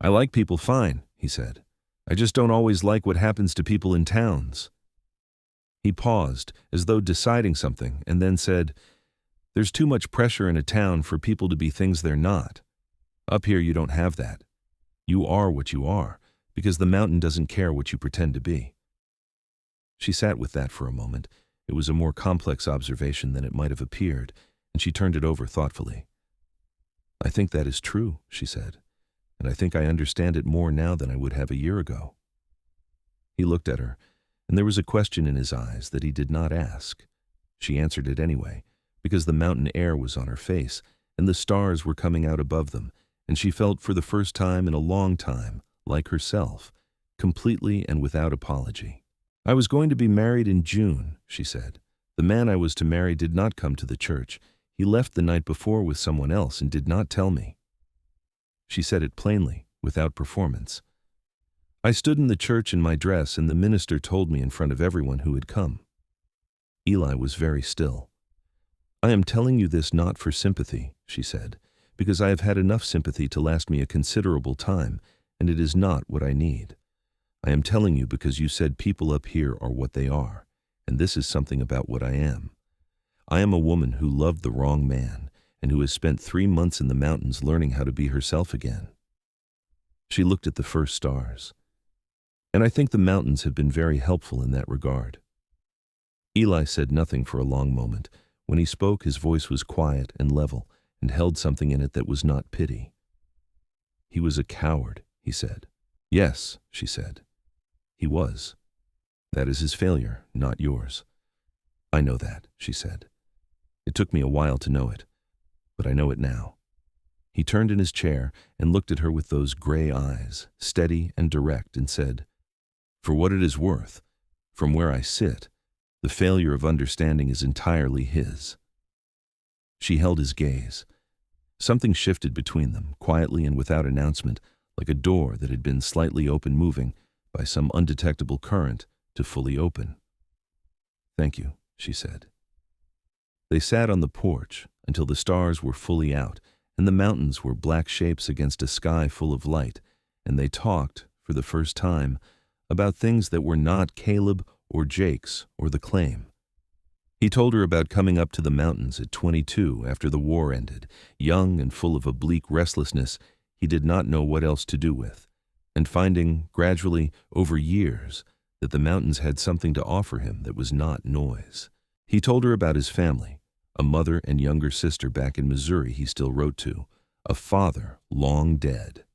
"I like people fine," he said. I just don't always like what happens to people in towns." He paused, as though deciding something, and then said, "There's too much pressure in a town for people to be things they're not. Up here you don't have that. You are what you are, because the mountain doesn't care what you pretend to be." She sat with that for a moment. It was a more complex observation than it might have appeared, and she turned it over thoughtfully. "I think that is true," she said, "and I think I understand it more now than I would have a year ago." He looked at her, and there was a question in his eyes that he did not ask. She answered it anyway, because the mountain air was on her face, and the stars were coming out above them, and she felt for the first time in a long time like herself, completely and without apology. "I was going to be married in June," she said. "The man I was to marry did not come to the church. He left the night before with someone else and did not tell me." She said it plainly, without performance. "I stood in the church in my dress, and the minister told me in front of everyone who had come." Eli was very still. "I am telling you this not for sympathy," she said, "because I have had enough sympathy to last me a considerable time, and it is not what I need. I am telling you because you said people up here are what they are, and this is something about what I am. I am a woman who loved the wrong man, and who has spent 3 months in the mountains learning how to be herself again." She looked at the first stars. "And I think the mountains have been very helpful in that regard." Eli said nothing for a long moment. When he spoke, his voice was quiet and level, and held something in it that was not pity. "He was a coward," he said. "Yes," she said. "He was. That is his failure, not yours." "I know that," she said. "It took me a while to know it, but I know it now." He turned in his chair and looked at her with those gray eyes, steady and direct, and said, "For what it is worth, from where I sit, the failure of understanding is entirely his." She held his gaze. Something shifted between them, quietly and without announcement, like a door that had been slightly open, moving, by some undetectable current, to fully open. "Thank you," she said. They sat on the porch until the stars were fully out, and the mountains were black shapes against a sky full of light, and they talked, for the first time, about things that were not Caleb or Jake's or the claim. He told her about coming up to the mountains at 22 after the war ended, young and full of a bleak restlessness he did not know what else to do with, and finding, gradually, over years, that the mountains had something to offer him that was not noise. He told her about his family, a mother and younger sister back in Missouri he still wrote to, a father long dead.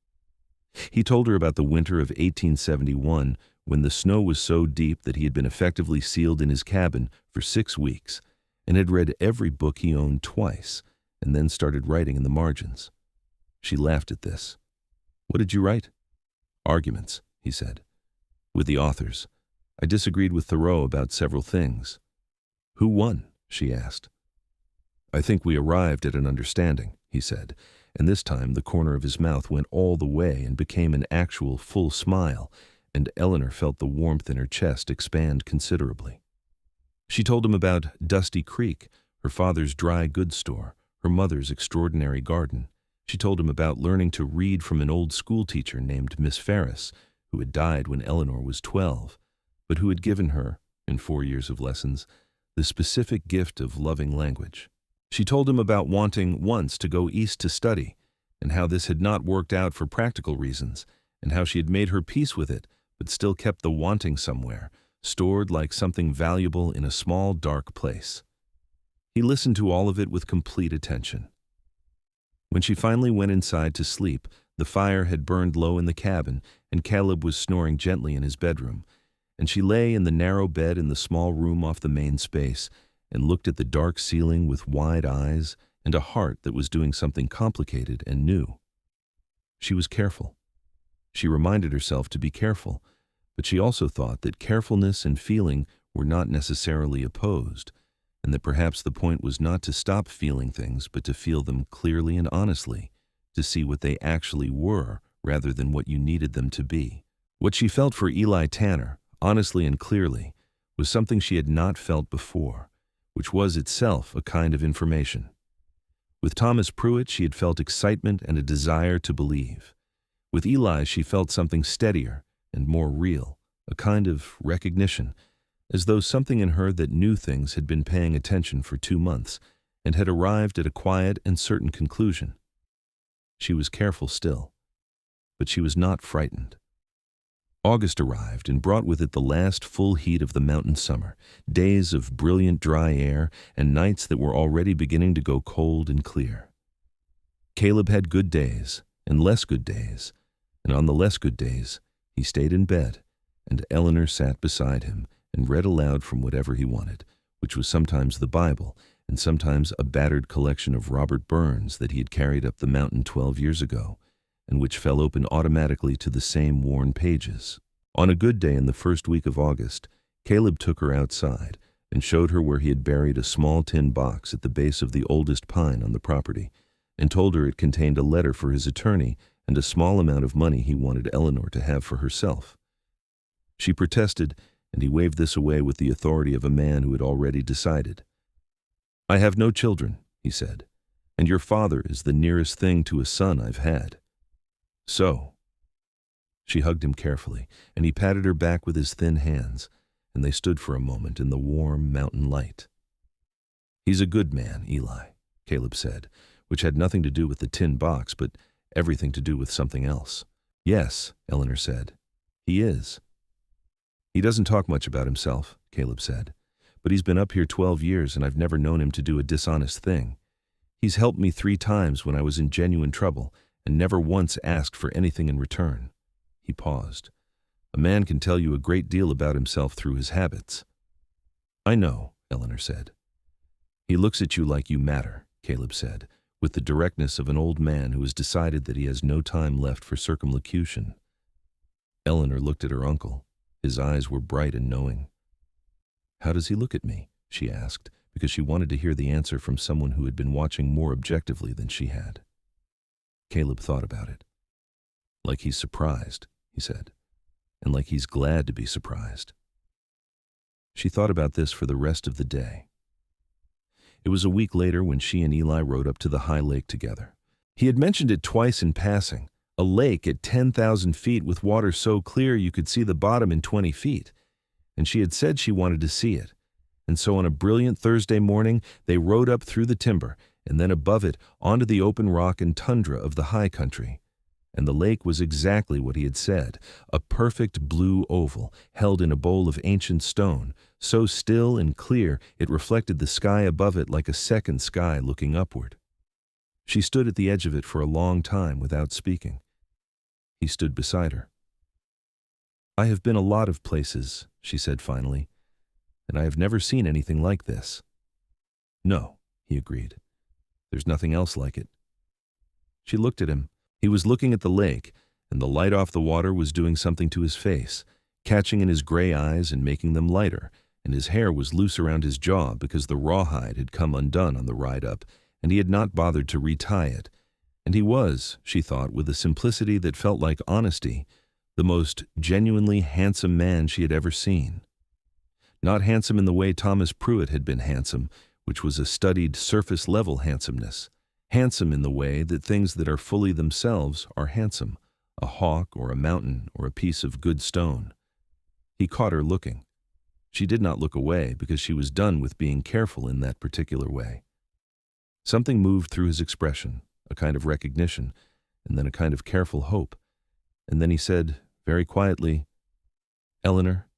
He told her about the winter of 1871, when the snow was so deep that he had been effectively sealed in his cabin for 6 weeks, and had read every book he owned twice, and then started writing in the margins. She laughed at this. "What did you write?" "Arguments," he said. "With the authors. I disagreed with Thoreau about several things." "Who won?" she asked. "I think we arrived at an understanding," he said, and this time the corner of his mouth went all the way and became an actual full smile, and Eleanor felt the warmth in her chest expand considerably. She told him about Dusty Creek, her father's dry goods store, her mother's extraordinary garden. She told him about learning to read from an old schoolteacher named Miss Ferris, who had died when Eleanor was 12, but who had given her, in 4 years of lessons, the specific gift of loving language. She told him about wanting once to go east to study, and how this had not worked out for practical reasons, and how she had made her peace with it, but still kept the wanting somewhere, stored like something valuable in a small, dark place. He listened to all of it with complete attention. When she finally went inside to sleep, the fire had burned low in the cabin, and Caleb was snoring gently in his bedroom, and she lay in the narrow bed in the small room off the main space, and looked at the dark ceiling with wide eyes and a heart that was doing something complicated and new. She was careful. She reminded herself to be careful, but she also thought that carefulness and feeling were not necessarily opposed, and that perhaps the point was not to stop feeling things, but to feel them clearly and honestly, to see what they actually were rather than what you needed them to be. What she felt for Eli Tanner, honestly and clearly, was something she had not felt before, which was itself a kind of information. With Thomas Pruitt, she had felt excitement and a desire to believe. With Eli, she felt something steadier and more real, a kind of recognition, as though something in her that knew things had been paying attention for 2 months and had arrived at a quiet and certain conclusion. She was careful still, but she was not frightened. August arrived and brought with it the last full heat of the mountain summer, days of brilliant dry air and nights that were already beginning to go cold and clear. Caleb had good days and less good days, and on the less good days he stayed in bed, and Eleanor sat beside him and read aloud from whatever he wanted, which was sometimes the Bible and sometimes a battered collection of Robert Burns that he had carried up the mountain 12 years ago, and which fell open automatically to the same worn pages. On a good day in the first week of August, Caleb took her outside and showed her where he had buried a small tin box at the base of the oldest pine on the property, and told her it contained a letter for his attorney and a small amount of money he wanted Eleanor to have for herself. She protested, and he waved this away with the authority of a man who had already decided. "I have no children," he said, "and your father is the nearest thing to a son I've had. So." She hugged him carefully, and he patted her back with his thin hands, and they stood for a moment in the warm mountain light. "He's a good man, Eli," Caleb said, which had nothing to do with the tin box, but everything to do with something else. "Yes," Eleanor said, "he is." "He doesn't talk much about himself," Caleb said, "but he's been up here 12 years and I've never known him to do a dishonest thing. He's helped me 3 times when I was in genuine trouble and never once asked for anything in return." He paused. "A man can tell you a great deal about himself through his habits." "I know," Eleanor said. "He looks at you like you matter," Caleb said, with the directness of an old man who has decided that he has no time left for circumlocution. Eleanor looked at her uncle. His eyes were bright and knowing. "How does he look at me?" she asked, because she wanted to hear the answer from someone who had been watching more objectively than she had. Caleb thought about it. "Like he's surprised," he said, "and like he's glad to be surprised." She thought about this for the rest of the day. It was a week later when she and Eli rode up to the high lake together. He had mentioned it twice in passing, a lake at 10,000 feet with water so clear you could see the bottom in 20 feet, and she had said she wanted to see it. And so on a brilliant Thursday morning, they rode up through the timber, and then above it onto the open rock and tundra of the high country. And the lake was exactly what he had said, a perfect blue oval held in a bowl of ancient stone, so still and clear it reflected the sky above it like a second sky looking upward. She stood at the edge of it for a long time without speaking. He stood beside her. "I have been a lot of places," she said finally, "and I have never seen anything like this." "No," he agreed. "There's nothing else like it." She looked at him. He was looking at the lake, and the light off the water was doing something to his face, catching in his gray eyes and making them lighter, and his hair was loose around his jaw because the rawhide had come undone on the ride up, and he had not bothered to retie it. And he was, she thought, with a simplicity that felt like honesty, the most genuinely handsome man she had ever seen. Not handsome in the way Thomas Pruitt had been handsome, which was a studied surface-level handsomeness. Handsome in the way that things that are fully themselves are handsome, a hawk or a mountain or a piece of good stone. He caught her looking. She did not look away because she was done with being careful in that particular way. Something moved through his expression, a kind of recognition, and then a kind of careful hope. And then he said, very quietly, "Eleanor?"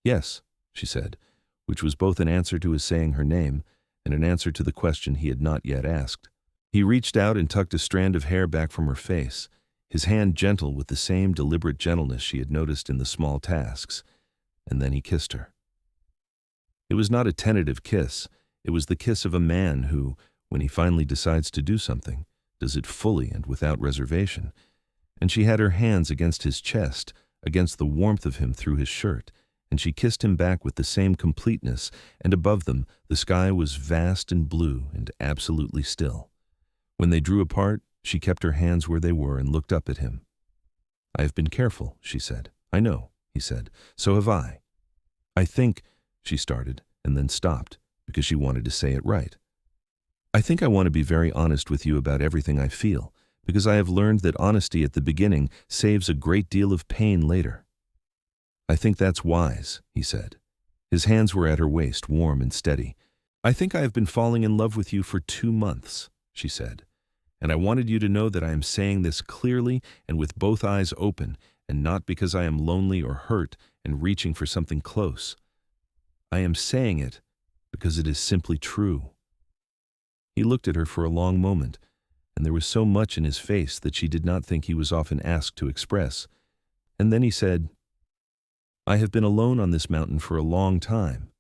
"Yes," she said, which was both an answer to his saying her name and an answer to the question he had not yet asked. He reached out and tucked a strand of hair back from her face, his hand gentle with the same deliberate gentleness she had noticed in the small tasks, and then he kissed her. It was not a tentative kiss. It was the kiss of a man who, when he finally decides to do something, does it fully and without reservation. And she had her hands against his chest, against the warmth of him through his shirt, and she kissed him back with the same completeness, and above them the sky was vast and blue and absolutely still. When they drew apart, she kept her hands where they were and looked up at him. "I have been careful," she said. "I know," he said. "So have I. I think," she started, and then stopped, because she wanted to say it right. "I think I want to be very honest with you about everything I feel, because I have learned that honesty at the beginning saves a great deal of pain later." "I think that's wise," he said. His hands were at her waist, warm and steady. "I think I have been falling in love with you for 2 months," she said. "And I wanted you to know that I am saying this clearly and with both eyes open, and not because I am lonely or hurt and reaching for something close. I am saying it because it is simply true." He looked at her for a long moment, and there was so much in his face that she did not think he was often asked to express. And then he said, "I have been alone on this mountain for a long time.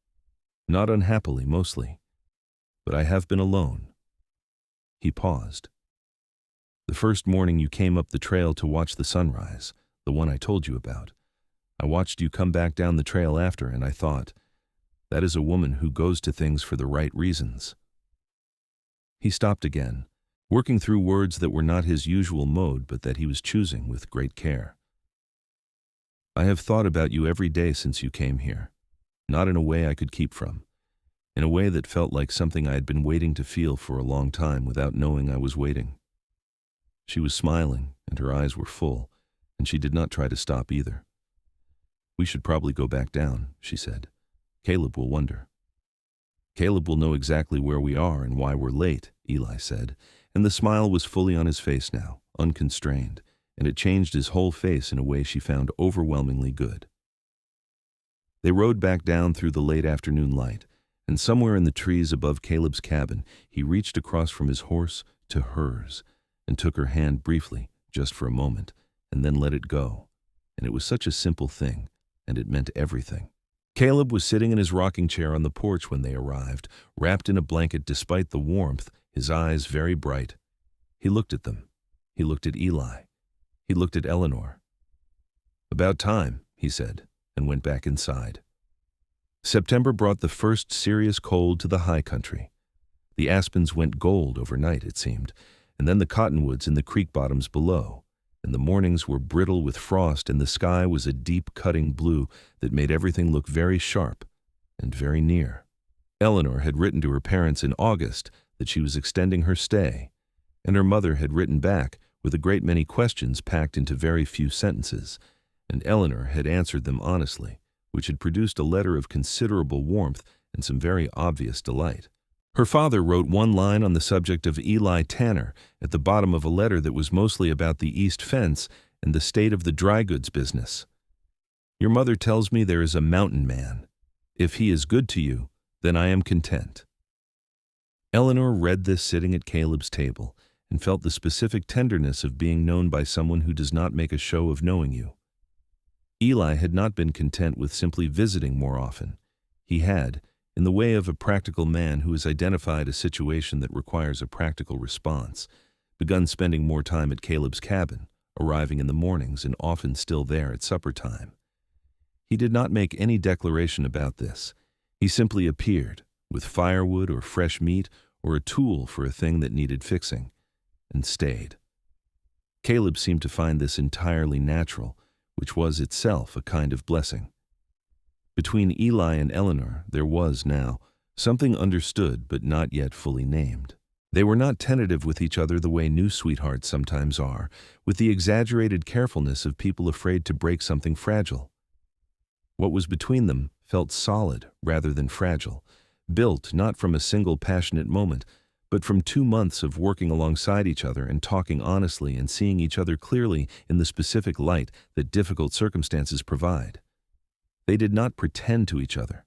Not unhappily, mostly. But I have been alone." He paused. "The first morning you came up the trail to watch the sunrise, the one I told you about, I watched you come back down the trail after, and I thought, that is a woman who goes to things for the right reasons." He stopped again, working through words that were not his usual mode but that he was choosing with great care. "I have thought about you every day since you came here, not in a way I could keep from, in a way that felt like something I had been waiting to feel for a long time without knowing I was waiting." She was smiling, and her eyes were full, and she did not try to stop either. "We should probably go back down," she said. "Caleb will wonder." "Caleb will know exactly where we are and why we're late," Eli said, and the smile was fully on his face now, unconstrained, and it changed his whole face in a way she found overwhelmingly good. They rode back down through the late afternoon light, and somewhere in the trees above Caleb's cabin, he reached across from his horse to hers and took her hand briefly, just for a moment, and then let it go. And it was such a simple thing, and it meant everything. Caleb was sitting in his rocking chair on the porch when they arrived, wrapped in a blanket despite the warmth, his eyes very bright. He looked at them. He looked at Eli. He looked at Eleanor. "About time," he said, and went back inside. September brought the first serious cold to the high country. The aspens went gold overnight, it seemed, and then the cottonwoods in the creek bottoms below, and the mornings were brittle with frost, and the sky was a deep cutting blue that made everything look very sharp and very near. Eleanor had written to her parents in August that she was extending her stay, and her mother had written back with a great many questions packed into very few sentences, and Eleanor had answered them honestly, which had produced a letter of considerable warmth and some very obvious delight. Her father wrote one line on the subject of Eli Tanner at the bottom of a letter that was mostly about the East Fence and the state of the dry goods business. "Your mother tells me there is a mountain man. If he is good to you, then I am content." Eleanor read this sitting at Caleb's table and felt the specific tenderness of being known by someone who does not make a show of knowing you. Eli had not been content with simply visiting more often. He had, in the way of a practical man who has identified a situation that requires a practical response, begun spending more time at Caleb's cabin, arriving in the mornings and often still there at supper time. He did not make any declaration about this. He simply appeared, with firewood or fresh meat or a tool for a thing that needed fixing, and stayed. Caleb seemed to find this entirely natural, which was itself a kind of blessing. Between Eli and Eleanor there was now something understood but not yet fully named. They were not tentative with each other the way new sweethearts sometimes are, with the exaggerated carefulness of people afraid to break something fragile. What was between them felt solid rather than fragile, built not from a single passionate moment, but from 2 months of working alongside each other and talking honestly and seeing each other clearly in the specific light that difficult circumstances provide. They did not pretend to each other.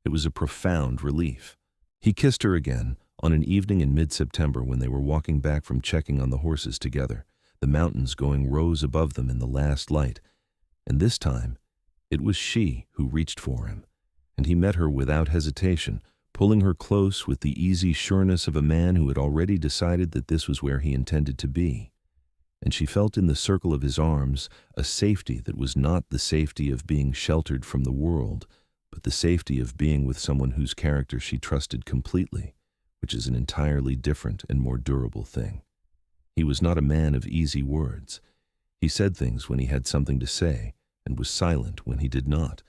It was a profound relief. He kissed her again on an evening in mid-September when they were walking back from checking on the horses together, the mountains going rows above them in the last light, and this time it was she who reached for him, and he met her without hesitation, pulling her close with the easy sureness of a man who had already decided that this was where he intended to be. And she felt in the circle of his arms a safety that was not the safety of being sheltered from the world, but the safety of being with someone whose character she trusted completely, which is an entirely different and more durable thing. He was not a man of easy words. He said things when he had something to say, and was silent when he did not,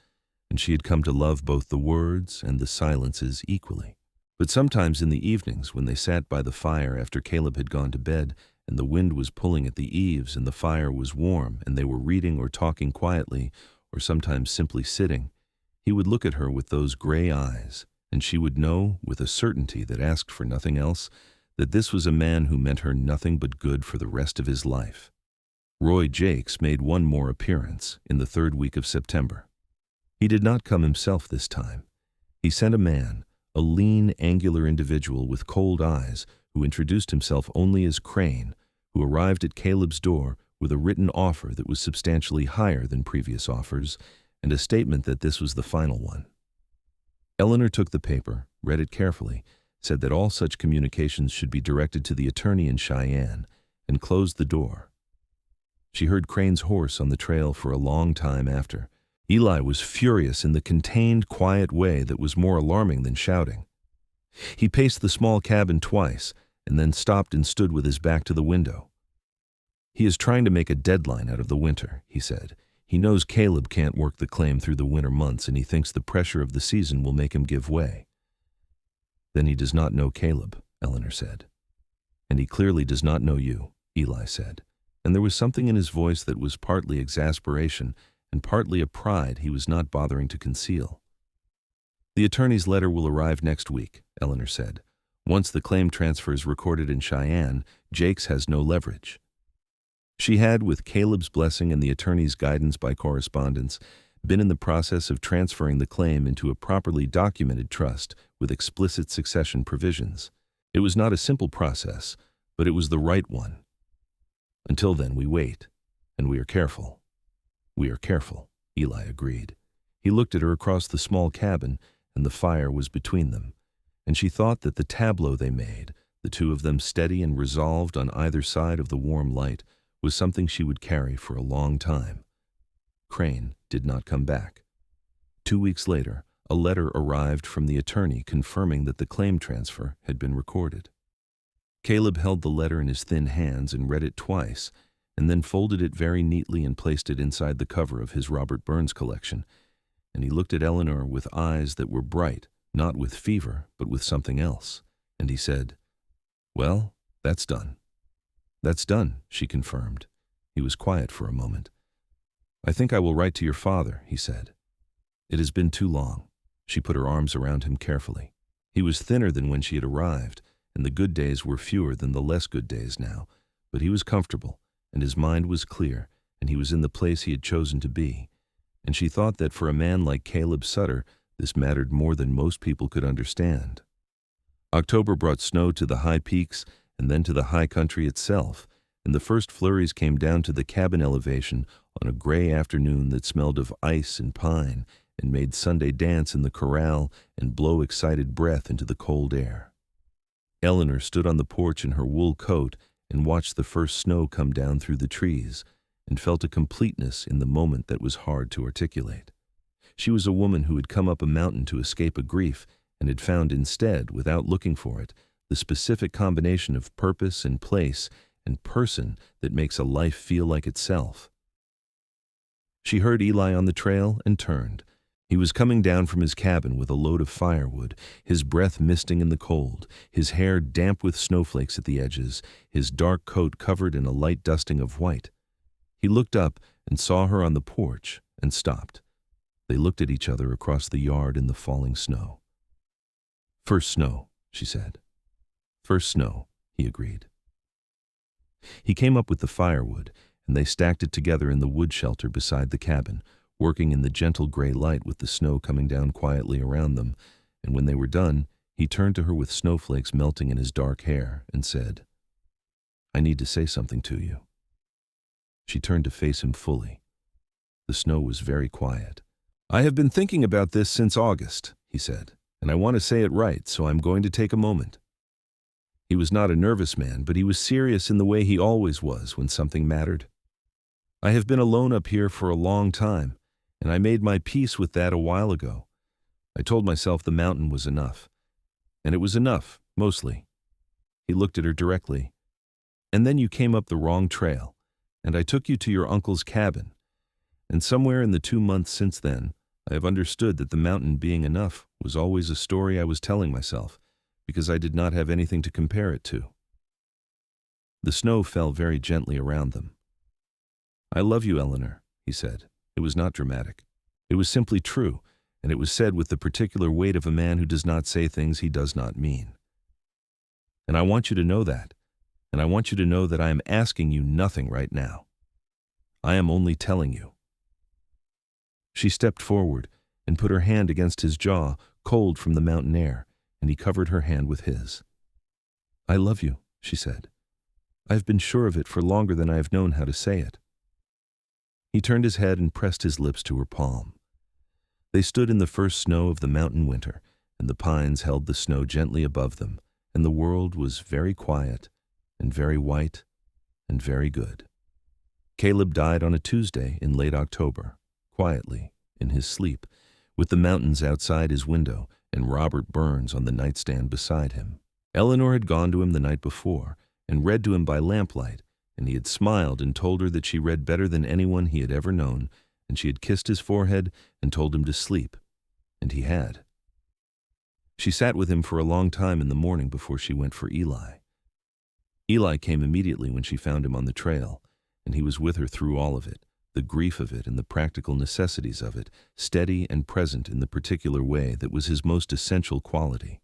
and she had come to love both the words and the silences equally. But sometimes in the evenings when they sat by the fire after Caleb had gone to bed, and the wind was pulling at the eaves, and the fire was warm, and they were reading or talking quietly, or sometimes simply sitting, he would look at her with those gray eyes, and she would know, with a certainty that asked for nothing else, that this was a man who meant her nothing but good for the rest of his life. Roy Jakes made one more appearance in the third week of September. He did not come himself this time. He sent a man, a lean, angular individual with cold eyes, who introduced himself only as Crane, who arrived at Caleb's door with a written offer that was substantially higher than previous offers, and a statement that this was the final one. Eleanor took the paper, read it carefully, said that all such communications should be directed to the attorney in Cheyenne, and closed the door. She heard Crane's horse on the trail for a long time after. Eli was furious in the contained, quiet way that was more alarming than shouting. He paced the small cabin twice, and then stopped and stood with his back to the window. "He is trying to make a deadline out of the winter," he said. "He knows Caleb can't work the claim through the winter months, and he thinks the pressure of the season will make him give way." "Then he does not know Caleb," Eleanor said. "And he clearly does not know you," Eli said, and there was something in his voice that was partly exasperation and partly a pride he was not bothering to conceal. "The attorney's letter will arrive next week," Eleanor said. "Once the claim transfer is recorded in Cheyenne, Jakes has no leverage." She had, with Caleb's blessing and the attorney's guidance by correspondence, been in the process of transferring the claim into a properly documented trust with explicit succession provisions. It was not a simple process, but it was the right one. "Until then, we wait, and we are careful." "We are careful," Eli agreed. He looked at her across the small cabin, and the fire was between them, and she thought that the tableau they made, the two of them steady and resolved on either side of the warm light, was something she would carry for a long time. Crane did not come back. 2 weeks later, a letter arrived from the attorney confirming that the claim transfer had been recorded. Caleb held the letter in his thin hands and read it twice, and then folded it very neatly and placed it inside the cover of his Robert Burns collection, and he looked at Eleanor with eyes that were bright, not with fever, but with something else, and he said, "Well, that's done." "That's done," she confirmed. He was quiet for a moment. "I think I will write to your father," he said. "It has been too long." She put her arms around him carefully. He was thinner than when she had arrived, and the good days were fewer than the less good days now, but he was comfortable, and his mind was clear, and he was in the place he had chosen to be, and she thought that for a man like Caleb Sutter, this mattered more than most people could understand. October brought snow to the high peaks and then to the high country itself, and the first flurries came down to the cabin elevation on a gray afternoon that smelled of ice and pine and made Sunday dance in the corral and blow excited breath into the cold air. Eleanor stood on the porch in her wool coat and watched the first snow come down through the trees, and felt a completeness in the moment that was hard to articulate. She was a woman who had come up a mountain to escape a grief and had found instead, without looking for it, the specific combination of purpose and place and person that makes a life feel like itself. She heard Eli on the trail and turned. He was coming down from his cabin with a load of firewood, his breath misting in the cold, his hair damp with snowflakes at the edges, his dark coat covered in a light dusting of white. He looked up and saw her on the porch and stopped. They looked at each other across the yard in the falling snow. "First snow," she said. "First snow," he agreed. He came up with the firewood, and they stacked it together in the wood shelter beside the cabin, working in the gentle gray light with the snow coming down quietly around them, and when they were done, he turned to her with snowflakes melting in his dark hair and said, "I need to say something to you." She turned to face him fully. The snow was very quiet. "I have been thinking about this since August," he said, "and I want to say it right, so I'm going to take a moment." He was not a nervous man, but he was serious in the way he always was when something mattered. "I have been alone up here for a long time, and I made my peace with that a while ago. I told myself the mountain was enough. And it was enough, mostly." He looked at her directly. "And then you came up the wrong trail, and I took you to your uncle's cabin. And somewhere in the 2 months since then, I have understood that the mountain being enough was always a story I was telling myself, because I did not have anything to compare it to." The snow fell very gently around them. "I love you, Eleanor," he said. It was not dramatic. It was simply true, and it was said with the particular weight of a man who does not say things he does not mean. "And I want you to know that, and I want you to know that I am asking you nothing right now. I am only telling you." She stepped forward and put her hand against his jaw, cold from the mountain air, and he covered her hand with his. "I love you," she said. "I have been sure of it for longer than I have known how to say it." He turned his head and pressed his lips to her palm. They stood in the first snow of the mountain winter, and the pines held the snow gently above them, and the world was very quiet and very white and very good. Caleb died on a Tuesday in late October, quietly, in his sleep, with the mountains outside his window and Robert Burns on the nightstand beside him. Eleanor had gone to him the night before and read to him by lamplight, and he had smiled and told her that she read better than anyone he had ever known, and she had kissed his forehead and told him to sleep, and he had. She sat with him for a long time in the morning before she went for Eli. Eli came immediately when she found him on the trail, and he was with her through all of it, the grief of it and the practical necessities of it, steady and present in the particular way that was his most essential quality.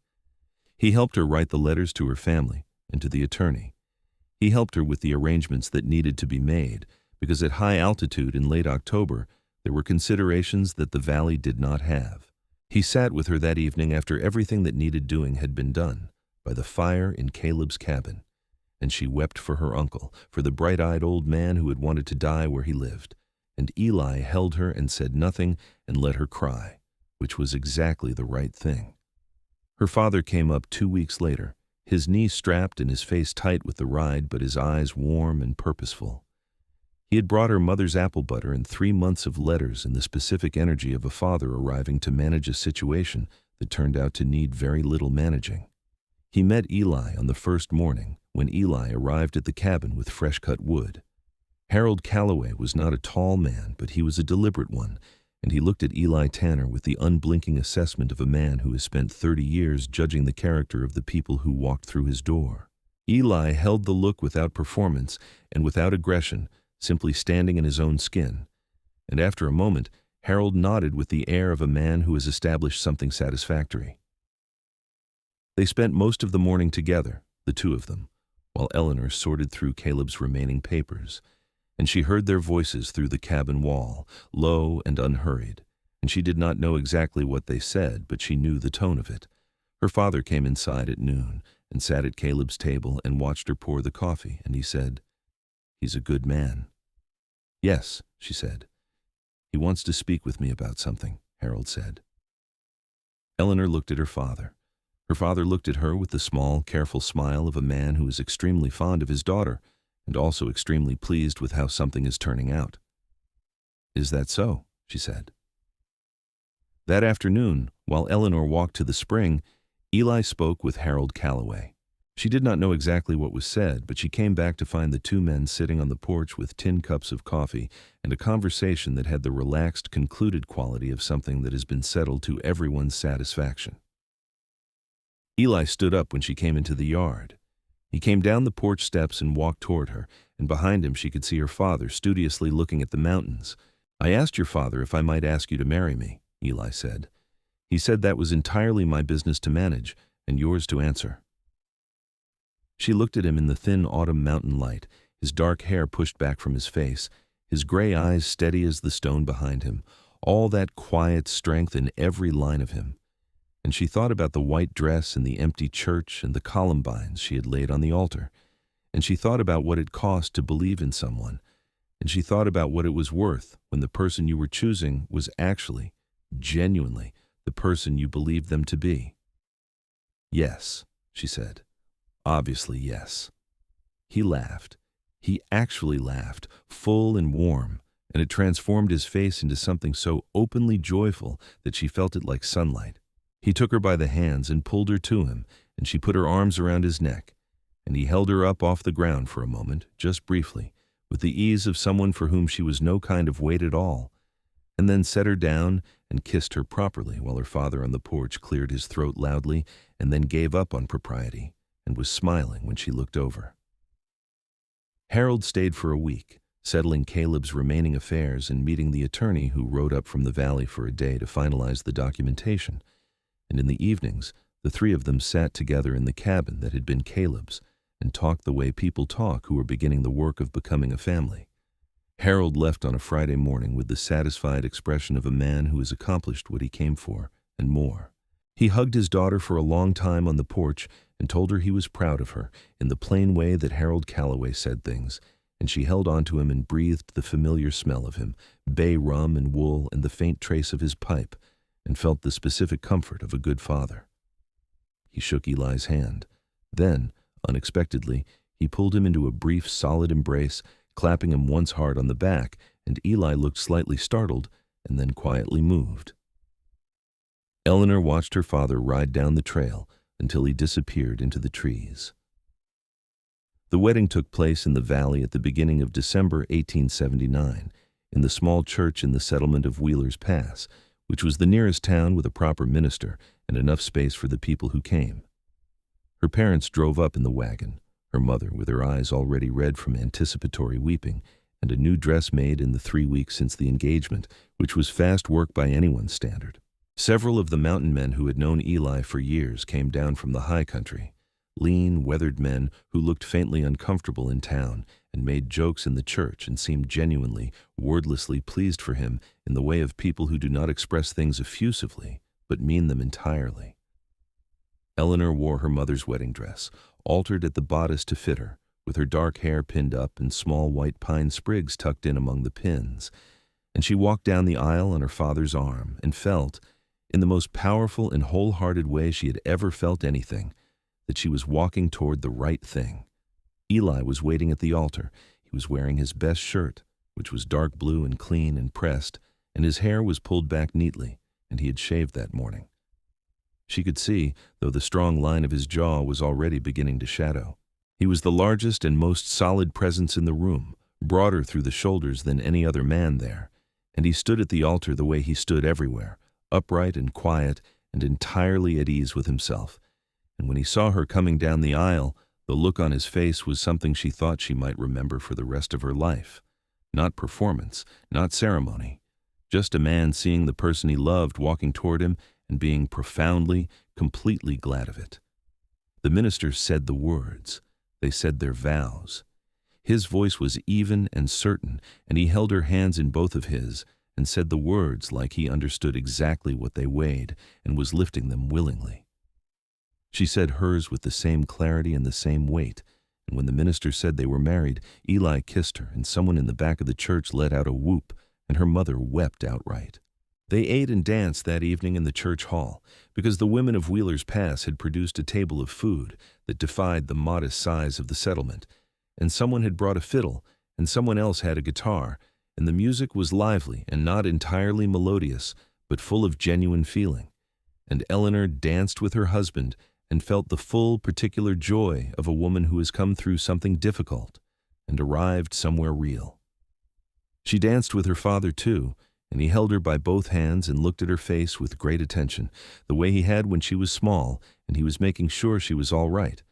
He helped her write the letters to her family and to the attorney. He helped her with the arrangements that needed to be made, because at high altitude in late October, there were considerations that the valley did not have. He sat with her that evening after everything that needed doing had been done, by the fire in Caleb's cabin, and she wept for her uncle, for the bright-eyed old man who had wanted to die where he lived, and Eli held her and said nothing and let her cry, which was exactly the right thing. Her father came up 2 weeks later, his knee strapped and his face tight with the ride, but his eyes warm and purposeful. He had brought her mother's apple butter and 3 months of letters and the specific energy of a father arriving to manage a situation that turned out to need very little managing. He met Eli on the first morning, when Eli arrived at the cabin with fresh-cut wood. Harold Calloway was not a tall man, but he was a deliberate one, and he looked at Eli Tanner with the unblinking assessment of a man who has spent 30 years judging the character of the people who walked through his door. Eli held the look without performance and without aggression, simply standing in his own skin, and after a moment, Harold nodded with the air of a man who has established something satisfactory. They spent most of the morning together, the two of them, while Eleanor sorted through Caleb's remaining papers, and she heard their voices through the cabin wall, low and unhurried, and she did not know exactly what they said, but she knew the tone of it. Her father came inside at noon and sat at Caleb's table and watched her pour the coffee, and he said, "He's a good man." "Yes," she said. "He wants to speak with me about something," Harold said. Eleanor looked at her father. Her father looked at her with the small, careful smile of a man who is extremely fond of his daughter and also extremely pleased with how something is turning out. "Is that so?" she said. That afternoon, while Eleanor walked to the spring, Eli spoke with Harold Calloway. She did not know exactly what was said, but she came back to find the two men sitting on the porch with tin cups of coffee and a conversation that had the relaxed, concluded quality of something that has been settled to everyone's satisfaction. Eli stood up when she came into the yard. He came down the porch steps and walked toward her, and behind him she could see her father studiously looking at the mountains. "I asked your father if I might ask you to marry me," Eli said. "He said that was entirely my business to manage, and yours to answer." She looked at him in the thin autumn mountain light, his dark hair pushed back from his face, his gray eyes steady as the stone behind him, all that quiet strength in every line of him. And she thought about the white dress and the empty church and the columbines she had laid on the altar, and she thought about what it cost to believe in someone, and she thought about what it was worth when the person you were choosing was actually, genuinely, the person you believed them to be. "Yes," she said. "Obviously, yes." He laughed. He actually laughed, full and warm, and it transformed his face into something so openly joyful that she felt it like sunlight. He took her by the hands and pulled her to him, and she put her arms around his neck, and he held her up off the ground for a moment, just briefly, with the ease of someone for whom she was no kind of weight at all, and then set her down and kissed her properly while her father on the porch cleared his throat loudly and then gave up on propriety and was smiling when she looked over. Harold stayed for a week, settling Caleb's remaining affairs and meeting the attorney who rode up from the valley for a day to finalize the documentation. And in the evenings, the three of them sat together in the cabin that had been Caleb's and talked the way people talk who are beginning the work of becoming a family. Harold left on a Friday morning with the satisfied expression of a man who has accomplished what he came for, and more. He hugged his daughter for a long time on the porch and told her he was proud of her in the plain way that Harold Calloway said things, and she held on to him and breathed the familiar smell of him, bay rum and wool and the faint trace of his pipe, and felt the specific comfort of a good father. He shook Eli's hand. Then, unexpectedly, he pulled him into a brief, solid embrace, clapping him once hard on the back, and Eli looked slightly startled and then quietly moved. Eleanor watched her father ride down the trail until he disappeared into the trees. The wedding took place in the valley at the beginning of December 1879, in the small church in the settlement of Wheeler's Pass, which was the nearest town with a proper minister and enough space for the people who came. Her parents drove up in the wagon, her mother with her eyes already red from anticipatory weeping, and a new dress made in the 3 weeks since the engagement, which was fast work by anyone's standard. Several of the mountain men who had known Eli for years came down from the high country, lean, weathered men who looked faintly uncomfortable in town and made jokes in the church and seemed genuinely, wordlessly pleased for him in the way of people who do not express things effusively, but mean them entirely. Eleanor wore her mother's wedding dress, altered at the bodice to fit her, with her dark hair pinned up and small white pine sprigs tucked in among the pins, and she walked down the aisle on her father's arm and felt, in the most powerful and wholehearted way she had ever felt anything, that she was walking toward the right thing. Eli was waiting at the altar. He was wearing his best shirt, which was dark blue and clean and pressed, and his hair was pulled back neatly, and he had shaved that morning. She could see, though the strong line of his jaw was already beginning to shadow. He was the largest and most solid presence in the room, broader through the shoulders than any other man there, and he stood at the altar the way he stood everywhere, upright and quiet and entirely at ease with himself. And when he saw her coming down the aisle, the look on his face was something she thought she might remember for the rest of her life. Not performance, not ceremony. Just a man seeing the person he loved walking toward him and being profoundly, completely glad of it. The ministers said the words. They said their vows. His voice was even and certain, and he held her hands in both of his and said the words like he understood exactly what they weighed and was lifting them willingly. She said hers with the same clarity and the same weight, and when the minister said they were married, Eli kissed her, and someone in the back of the church let out a whoop, and her mother wept outright. They ate and danced that evening in the church hall, because the women of Wheeler's Pass had produced a table of food that defied the modest size of the settlement, and someone had brought a fiddle, and someone else had a guitar, and the music was lively and not entirely melodious, but full of genuine feeling, and Eleanor danced with her husband and felt the full, particular joy of a woman who has come through something difficult and arrived somewhere real. She danced with her father, too, and he held her by both hands and looked at her face with great attention, the way he had when she was small, and he was making sure she was all right,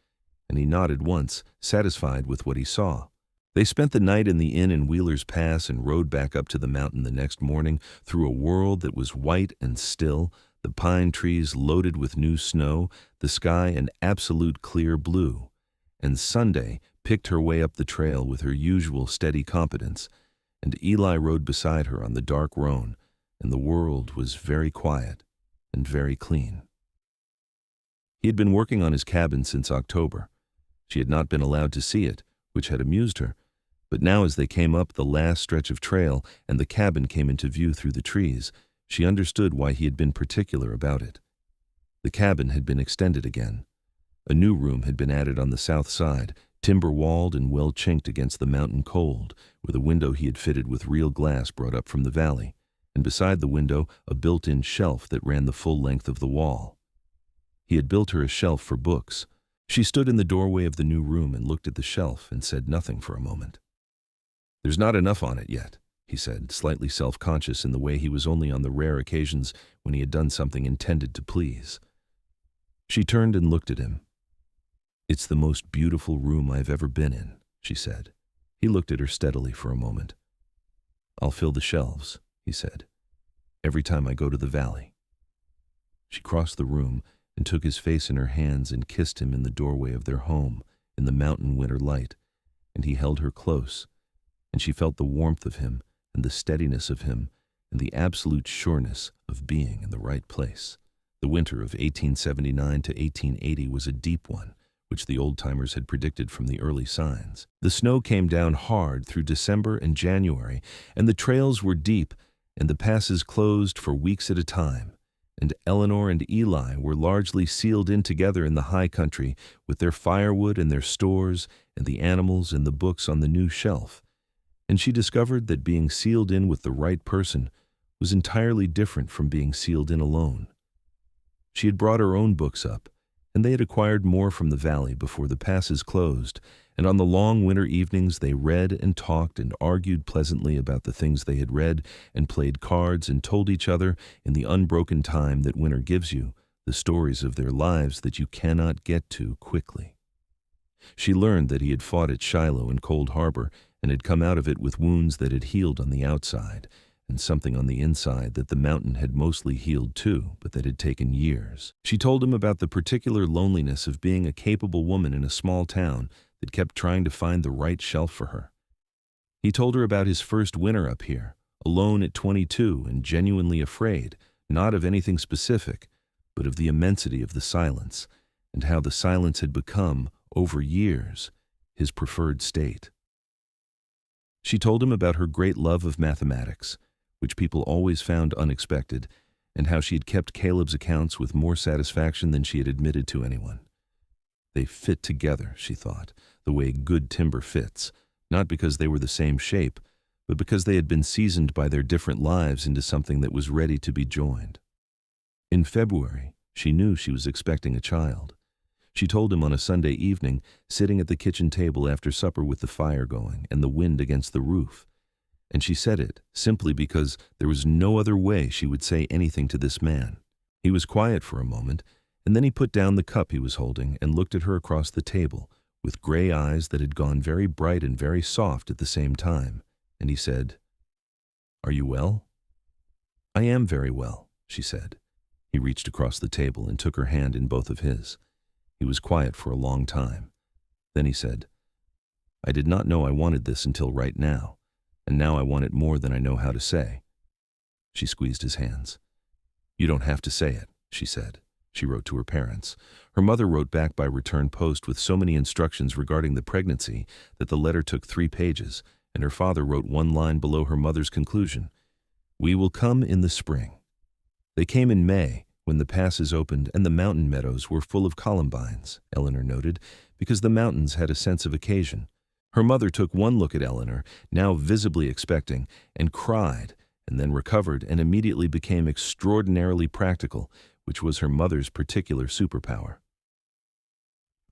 and he nodded once, satisfied with what he saw. They spent the night in the inn in Wheeler's Pass and rode back up to the mountain the next morning through a world that was white and still, the pine trees loaded with new snow, the sky an absolute clear blue. And Sunday picked her way up the trail with her usual steady competence, and Eli rode beside her on the dark roan, and the world was very quiet and very clean. He had been working on his cabin since October. She had not been allowed to see it, which had amused her, but now as they came up the last stretch of trail and the cabin came into view through the trees, she understood why he had been particular about it. The cabin had been extended again. A new room had been added on the south side, timber-walled and well-chinked against the mountain cold, with a window he had fitted with real glass brought up from the valley, and beside the window a built-in shelf that ran the full length of the wall. He had built her a shelf for books. She stood in the doorway of the new room and looked at the shelf and said nothing for a moment. "There's not enough on it yet," he said, slightly self-conscious in the way he was only on the rare occasions when he had done something intended to please. She turned and looked at him. "It's the most beautiful room I've ever been in," she said. He looked at her steadily for a moment. "I'll fill the shelves," he said, "every time I go to the valley." She crossed the room and took his face in her hands and kissed him in the doorway of their home in the mountain winter light, and he held her close, and she felt the warmth of him and the steadiness of him and the absolute sureness of being in the right place. The winter of 1879 to 1880 was a deep one, which the old-timers had predicted from the early signs. The snow came down hard through December and January, and the trails were deep, and the passes closed for weeks at a time. And Eleanor and Eli were largely sealed in together in the high country with their firewood and their stores and the animals and the books on the new shelf. And she discovered that being sealed in with the right person was entirely different from being sealed in alone. She had brought her own books up, and they had acquired more from the valley before the passes closed, and on the long winter evenings they read and talked and argued pleasantly about the things they had read and played cards and told each other, in the unbroken time that winter gives you, the stories of their lives that you cannot get to quickly. She learned that he had fought at Shiloh and Cold Harbor and had come out of it with wounds that had healed on the outside, and something on the inside that the mountain had mostly healed too, but that had taken years. She told him about the particular loneliness of being a capable woman in a small town that kept trying to find the right shelf for her. He told her about his first winter up here, alone at 22 and genuinely afraid, not of anything specific, but of the immensity of the silence, and how the silence had become, over years, his preferred state. She told him about her great love of mathematics, which people always found unexpected, and how she had kept Caleb's accounts with more satisfaction than she had admitted to anyone. They fit together, she thought, the way good timber fits, not because they were the same shape, but because they had been seasoned by their different lives into something that was ready to be joined. In February, she knew she was expecting a child. She told him on a Sunday evening, sitting at the kitchen table after supper with the fire going and the wind against the roof. And she said it simply because there was no other way she would say anything to this man. He was quiet for a moment, and then he put down the cup he was holding and looked at her across the table, with gray eyes that had gone very bright and very soft at the same time, and he said, "Are you well?" "I am very well," she said. He reached across the table and took her hand in both of his. He was quiet for a long time. Then he said, "I did not know I wanted this until right now, and now I want it more than I know how to say." She squeezed his hands. "You don't have to say it," she said. She wrote to her parents. Her mother wrote back by return post with so many instructions regarding the pregnancy that the letter took 3 pages, and her father wrote one line below her mother's conclusion. "We will come in the spring." They came in May, when the passes opened and the mountain meadows were full of columbines, Eleanor noted, because the mountains had a sense of occasion. Her mother took one look at Eleanor, now visibly expecting, and cried, and then recovered and immediately became extraordinarily practical, which was her mother's particular superpower.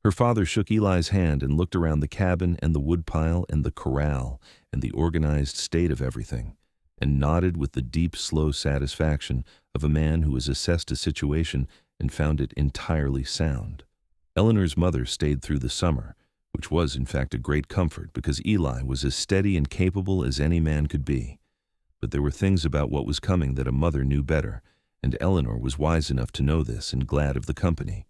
Her father shook Eli's hand and looked around the cabin and the woodpile and the corral and the organized state of everything, and nodded with the deep, slow satisfaction of a man who has assessed a situation and found it entirely sound. Eleanor's mother stayed through the summer, which was in fact a great comfort because Eli was as steady and capable as any man could be. But there were things about what was coming that a mother knew better, and Eleanor was wise enough to know this and glad of the company.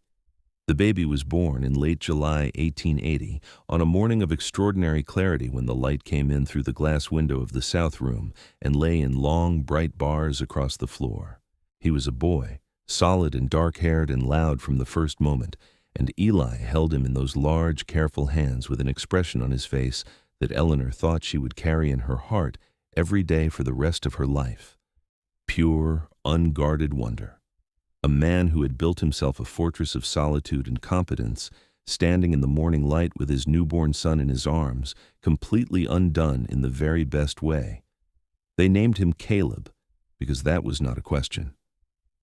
The baby was born in late July 1880, on a morning of extraordinary clarity when the light came in through the glass window of the south room and lay in long, bright bars across the floor. He was a boy, solid and dark-haired and loud from the first moment, and Eli held him in those large, careful hands with an expression on his face that Eleanor thought she would carry in her heart every day for the rest of her life. Pure, unguarded wonder. A man who had built himself a fortress of solitude and competence, standing in the morning light with his newborn son in his arms, completely undone in the very best way. They named him Caleb, because that was not a question.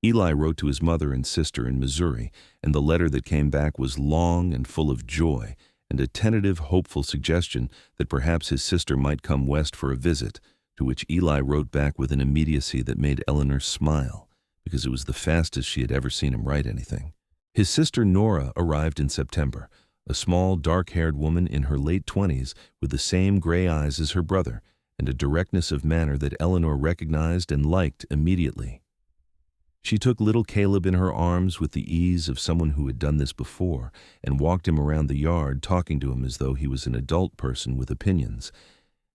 Eli wrote to his mother and sister in Missouri, and the letter that came back was long and full of joy, and a tentative, hopeful suggestion that perhaps his sister might come west for a visit, to which Eli wrote back with an immediacy that made Eleanor smile, because it was the fastest she had ever seen him write anything. His sister Nora arrived in September, a small, dark-haired woman in her late 20s with the same gray eyes as her brother and a directness of manner that Eleanor recognized and liked immediately. She took little Caleb in her arms with the ease of someone who had done this before and walked him around the yard, talking to him as though he was an adult person with opinions.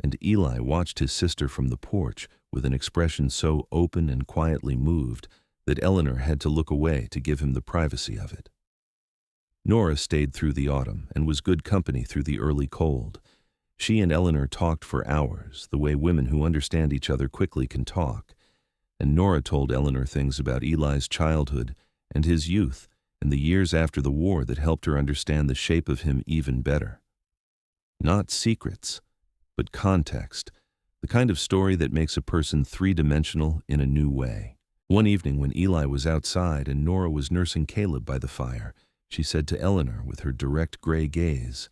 And Eli watched his sister from the porch with an expression so open and quietly moved that Eleanor had to look away to give him the privacy of it. Nora stayed through the autumn and was good company through the early cold. She and Eleanor talked for hours, the way women who understand each other quickly can talk. And Nora told Eleanor things about Eli's childhood and his youth and the years after the war that helped her understand the shape of him even better. Not secrets, but context, the kind of story that makes a person three-dimensional in a new way. One evening when Eli was outside and Nora was nursing Caleb by the fire, she said to Eleanor with her direct gray gaze,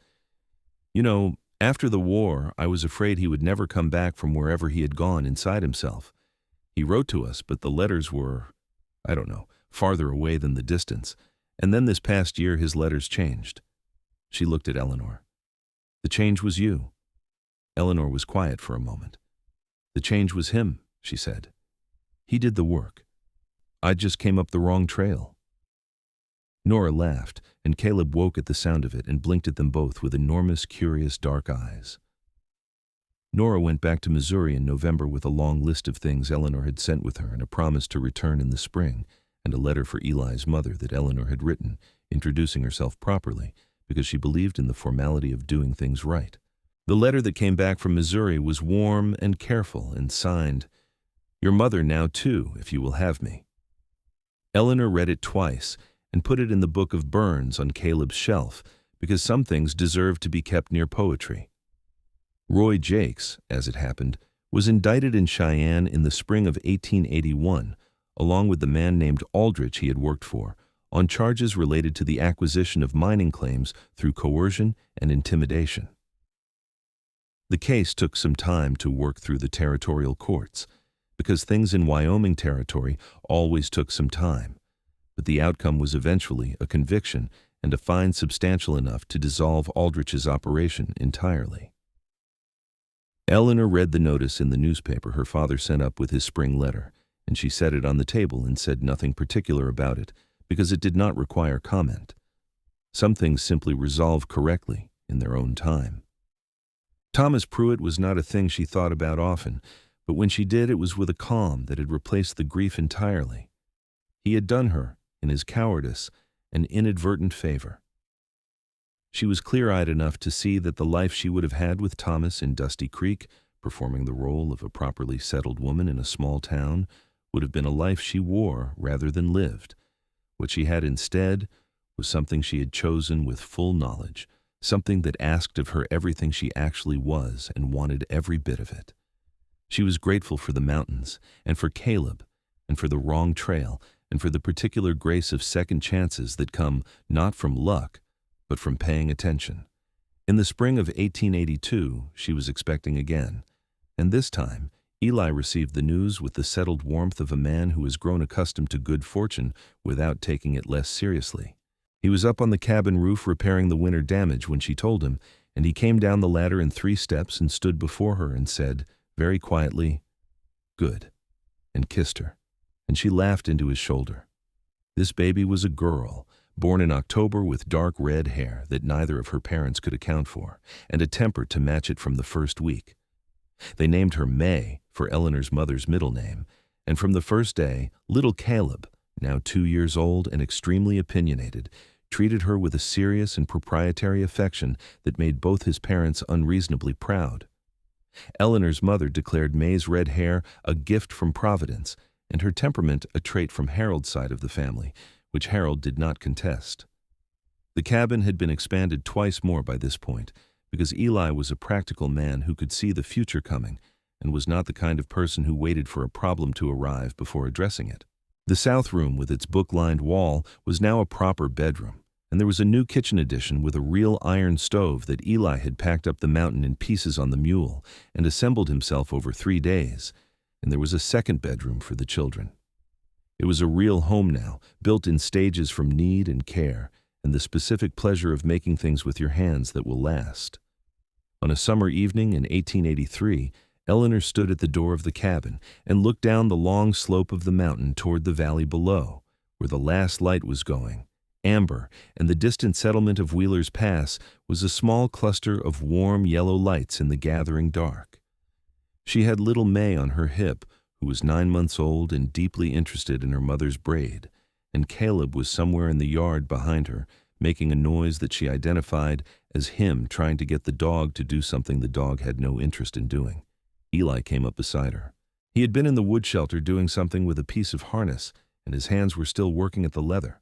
"You know, after the war, I was afraid he would never come back from wherever he had gone inside himself. He wrote to us, but the letters were, I don't know, farther away than the distance. And then this past year his letters changed." She looked at Eleanor. "The change was you." Eleanor was quiet for a moment. "The change was him," she said. "He did the work. I just came up the wrong trail." Nora laughed, and Caleb woke at the sound of it and blinked at them both with enormous, curious, dark eyes. Nora went back to Missouri in November with a long list of things Eleanor had sent with her and a promise to return in the spring, and a letter for Eli's mother that Eleanor had written, introducing herself properly, because she believed in the formality of doing things right. The letter that came back from Missouri was warm and careful and signed, "Your mother now too, if you will have me." Eleanor read it twice and put it in the book of Burns on Caleb's shelf, because some things deserved to be kept near poetry. Roy Jakes, as it happened, was indicted in Cheyenne in the spring of 1881, along with the man named Aldrich he had worked for, on charges related to the acquisition of mining claims through coercion and intimidation. The case took some time to work through the territorial courts, because things in Wyoming territory always took some time, but the outcome was eventually a conviction and a fine substantial enough to dissolve Aldrich's operation entirely. Eleanor read the notice in the newspaper her father sent up with his spring letter, and she set it on the table and said nothing particular about it because it did not require comment. Some things simply resolve correctly in their own time. Thomas Pruitt was not a thing she thought about often, but when she did, it was with a calm that had replaced the grief entirely. He had done her, in his cowardice, an inadvertent favor. She was clear-eyed enough to see that the life she would have had with Thomas in Dusty Creek, performing the role of a properly settled woman in a small town, would have been a life she wore rather than lived. What she had instead was something she had chosen with full knowledge, something that asked of her everything she actually was and wanted every bit of it. She was grateful for the mountains, and for Caleb, and for the wrong trail, and for the particular grace of second chances that come not from luck, but from paying attention. In the spring of 1882, she was expecting again, and this time, Eli received the news with the settled warmth of a man who has grown accustomed to good fortune without taking it less seriously. He was up on the cabin roof repairing the winter damage when she told him, and he came down the ladder in 3 steps and stood before her and said, very quietly, "Good," and kissed her, and she laughed into his shoulder. This baby was a girl, born in October with dark red hair that neither of her parents could account for, and a temper to match it from the first week. They named her May for Eleanor's mother's middle name, and from the first day, little Caleb, now 2 years old and extremely opinionated, treated her with a serious and proprietary affection that made both his parents unreasonably proud. Eleanor's mother declared May's red hair a gift from Providence, and her temperament a trait from Harold's side of the family, which Harold did not contest. The cabin had been expanded twice more by this point, because Eli was a practical man who could see the future coming, and was not the kind of person who waited for a problem to arrive before addressing it. The south room with its book-lined wall was now a proper bedroom, and there was a new kitchen addition with a real iron stove that Eli had packed up the mountain in pieces on the mule and assembled himself over 3 days, and there was a second bedroom for the children. It was a real home now, built in stages from need and care, and the specific pleasure of making things with your hands that will last. On a summer evening in 1883, Eleanor stood at the door of the cabin and looked down the long slope of the mountain toward the valley below, where the last light was going, amber, and the distant settlement of Wheeler's Pass was a small cluster of warm yellow lights in the gathering dark. She had little May on her hip, who was 9 months old and deeply interested in her mother's braid, and Caleb was somewhere in the yard behind her, making a noise that she identified as him trying to get the dog to do something the dog had no interest in doing. Eli came up beside her. He had been in the wood shelter doing something with a piece of harness, and his hands were still working at the leather.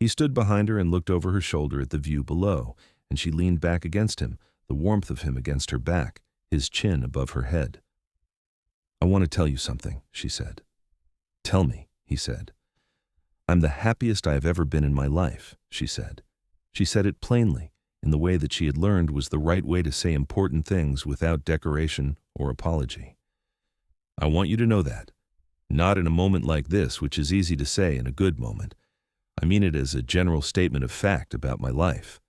He stood behind her and looked over her shoulder at the view below, and she leaned back against him, the warmth of him against her back, his chin above her head. "I want to tell you something," she said. "Tell me," he said. "I'm the happiest I have ever been in my life," she said. She said it plainly, in the way that she had learned was the right way to say important things without decoration or apology. "I want you to know that. Not in a moment like this, which is easy to say in a good moment. I mean it as a general statement of fact about my life."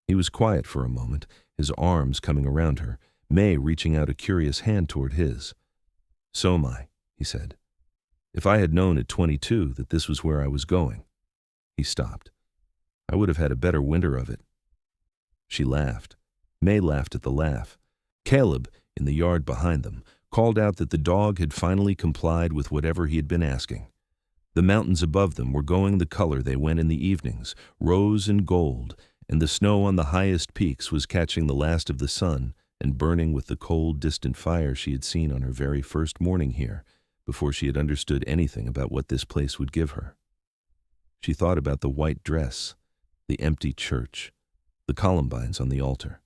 He was quiet for a moment, his arms coming around her, May reaching out a curious hand toward his. "So am I," he said. "If I had known at 22 that this was where I was going." He stopped. "I would have had a better winter of it." She laughed. May laughed at the laugh. Caleb, in the yard behind them, called out that the dog had finally complied with whatever he had been asking. The mountains above them were going the color they went in the evenings, rose and gold, and the snow on the highest peaks was catching the last of the sun and burning with the cold, distant fire she had seen on her very first morning here, before she had understood anything about what this place would give her. She thought about the white dress, the empty church, the columbines on the altar.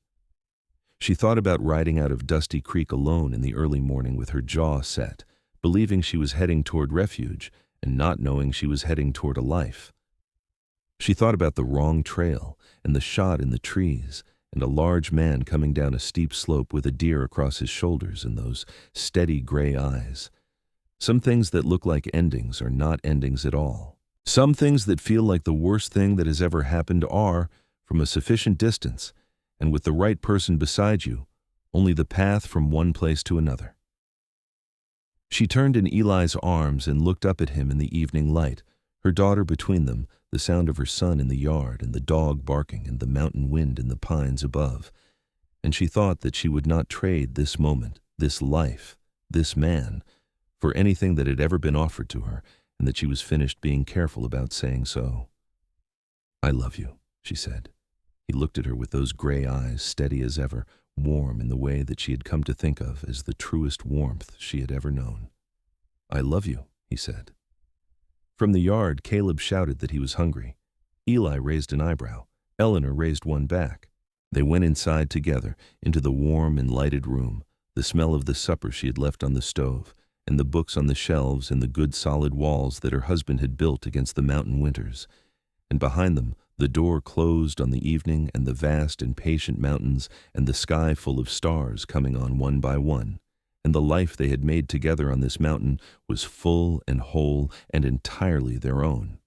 She thought about riding out of Dusty Creek alone in the early morning with her jaw set, believing she was heading toward refuge and not knowing she was heading toward a life. She thought about the wrong trail and the shot in the trees and a large man coming down a steep slope with a deer across his shoulders and those steady gray eyes. Some things that look like endings are not endings at all. Some things that feel like the worst thing that has ever happened are, from a sufficient distance, and with the right person beside you, only the path from one place to another. She turned in Eli's arms and looked up at him in the evening light, her daughter between them, the sound of her son in the yard and the dog barking and the mountain wind in the pines above. And she thought that she would not trade this moment, this life, this man, for anything that had ever been offered to her, and that she was finished being careful about saying so. "I love you," she said. He looked at her with those gray eyes, steady as ever, warm in the way that she had come to think of as the truest warmth she had ever known. "I love you," he said. From the yard, Caleb shouted that he was hungry. Eli raised an eyebrow. Eleanor raised one back. They went inside together, into the warm and lighted room, the smell of the supper she had left on the stove, and the books on the shelves and the good solid walls that her husband had built against the mountain winters. And behind them, the door closed on the evening and the vast and patient mountains and the sky full of stars coming on one by one. And the life they had made together on this mountain was full and whole and entirely their own.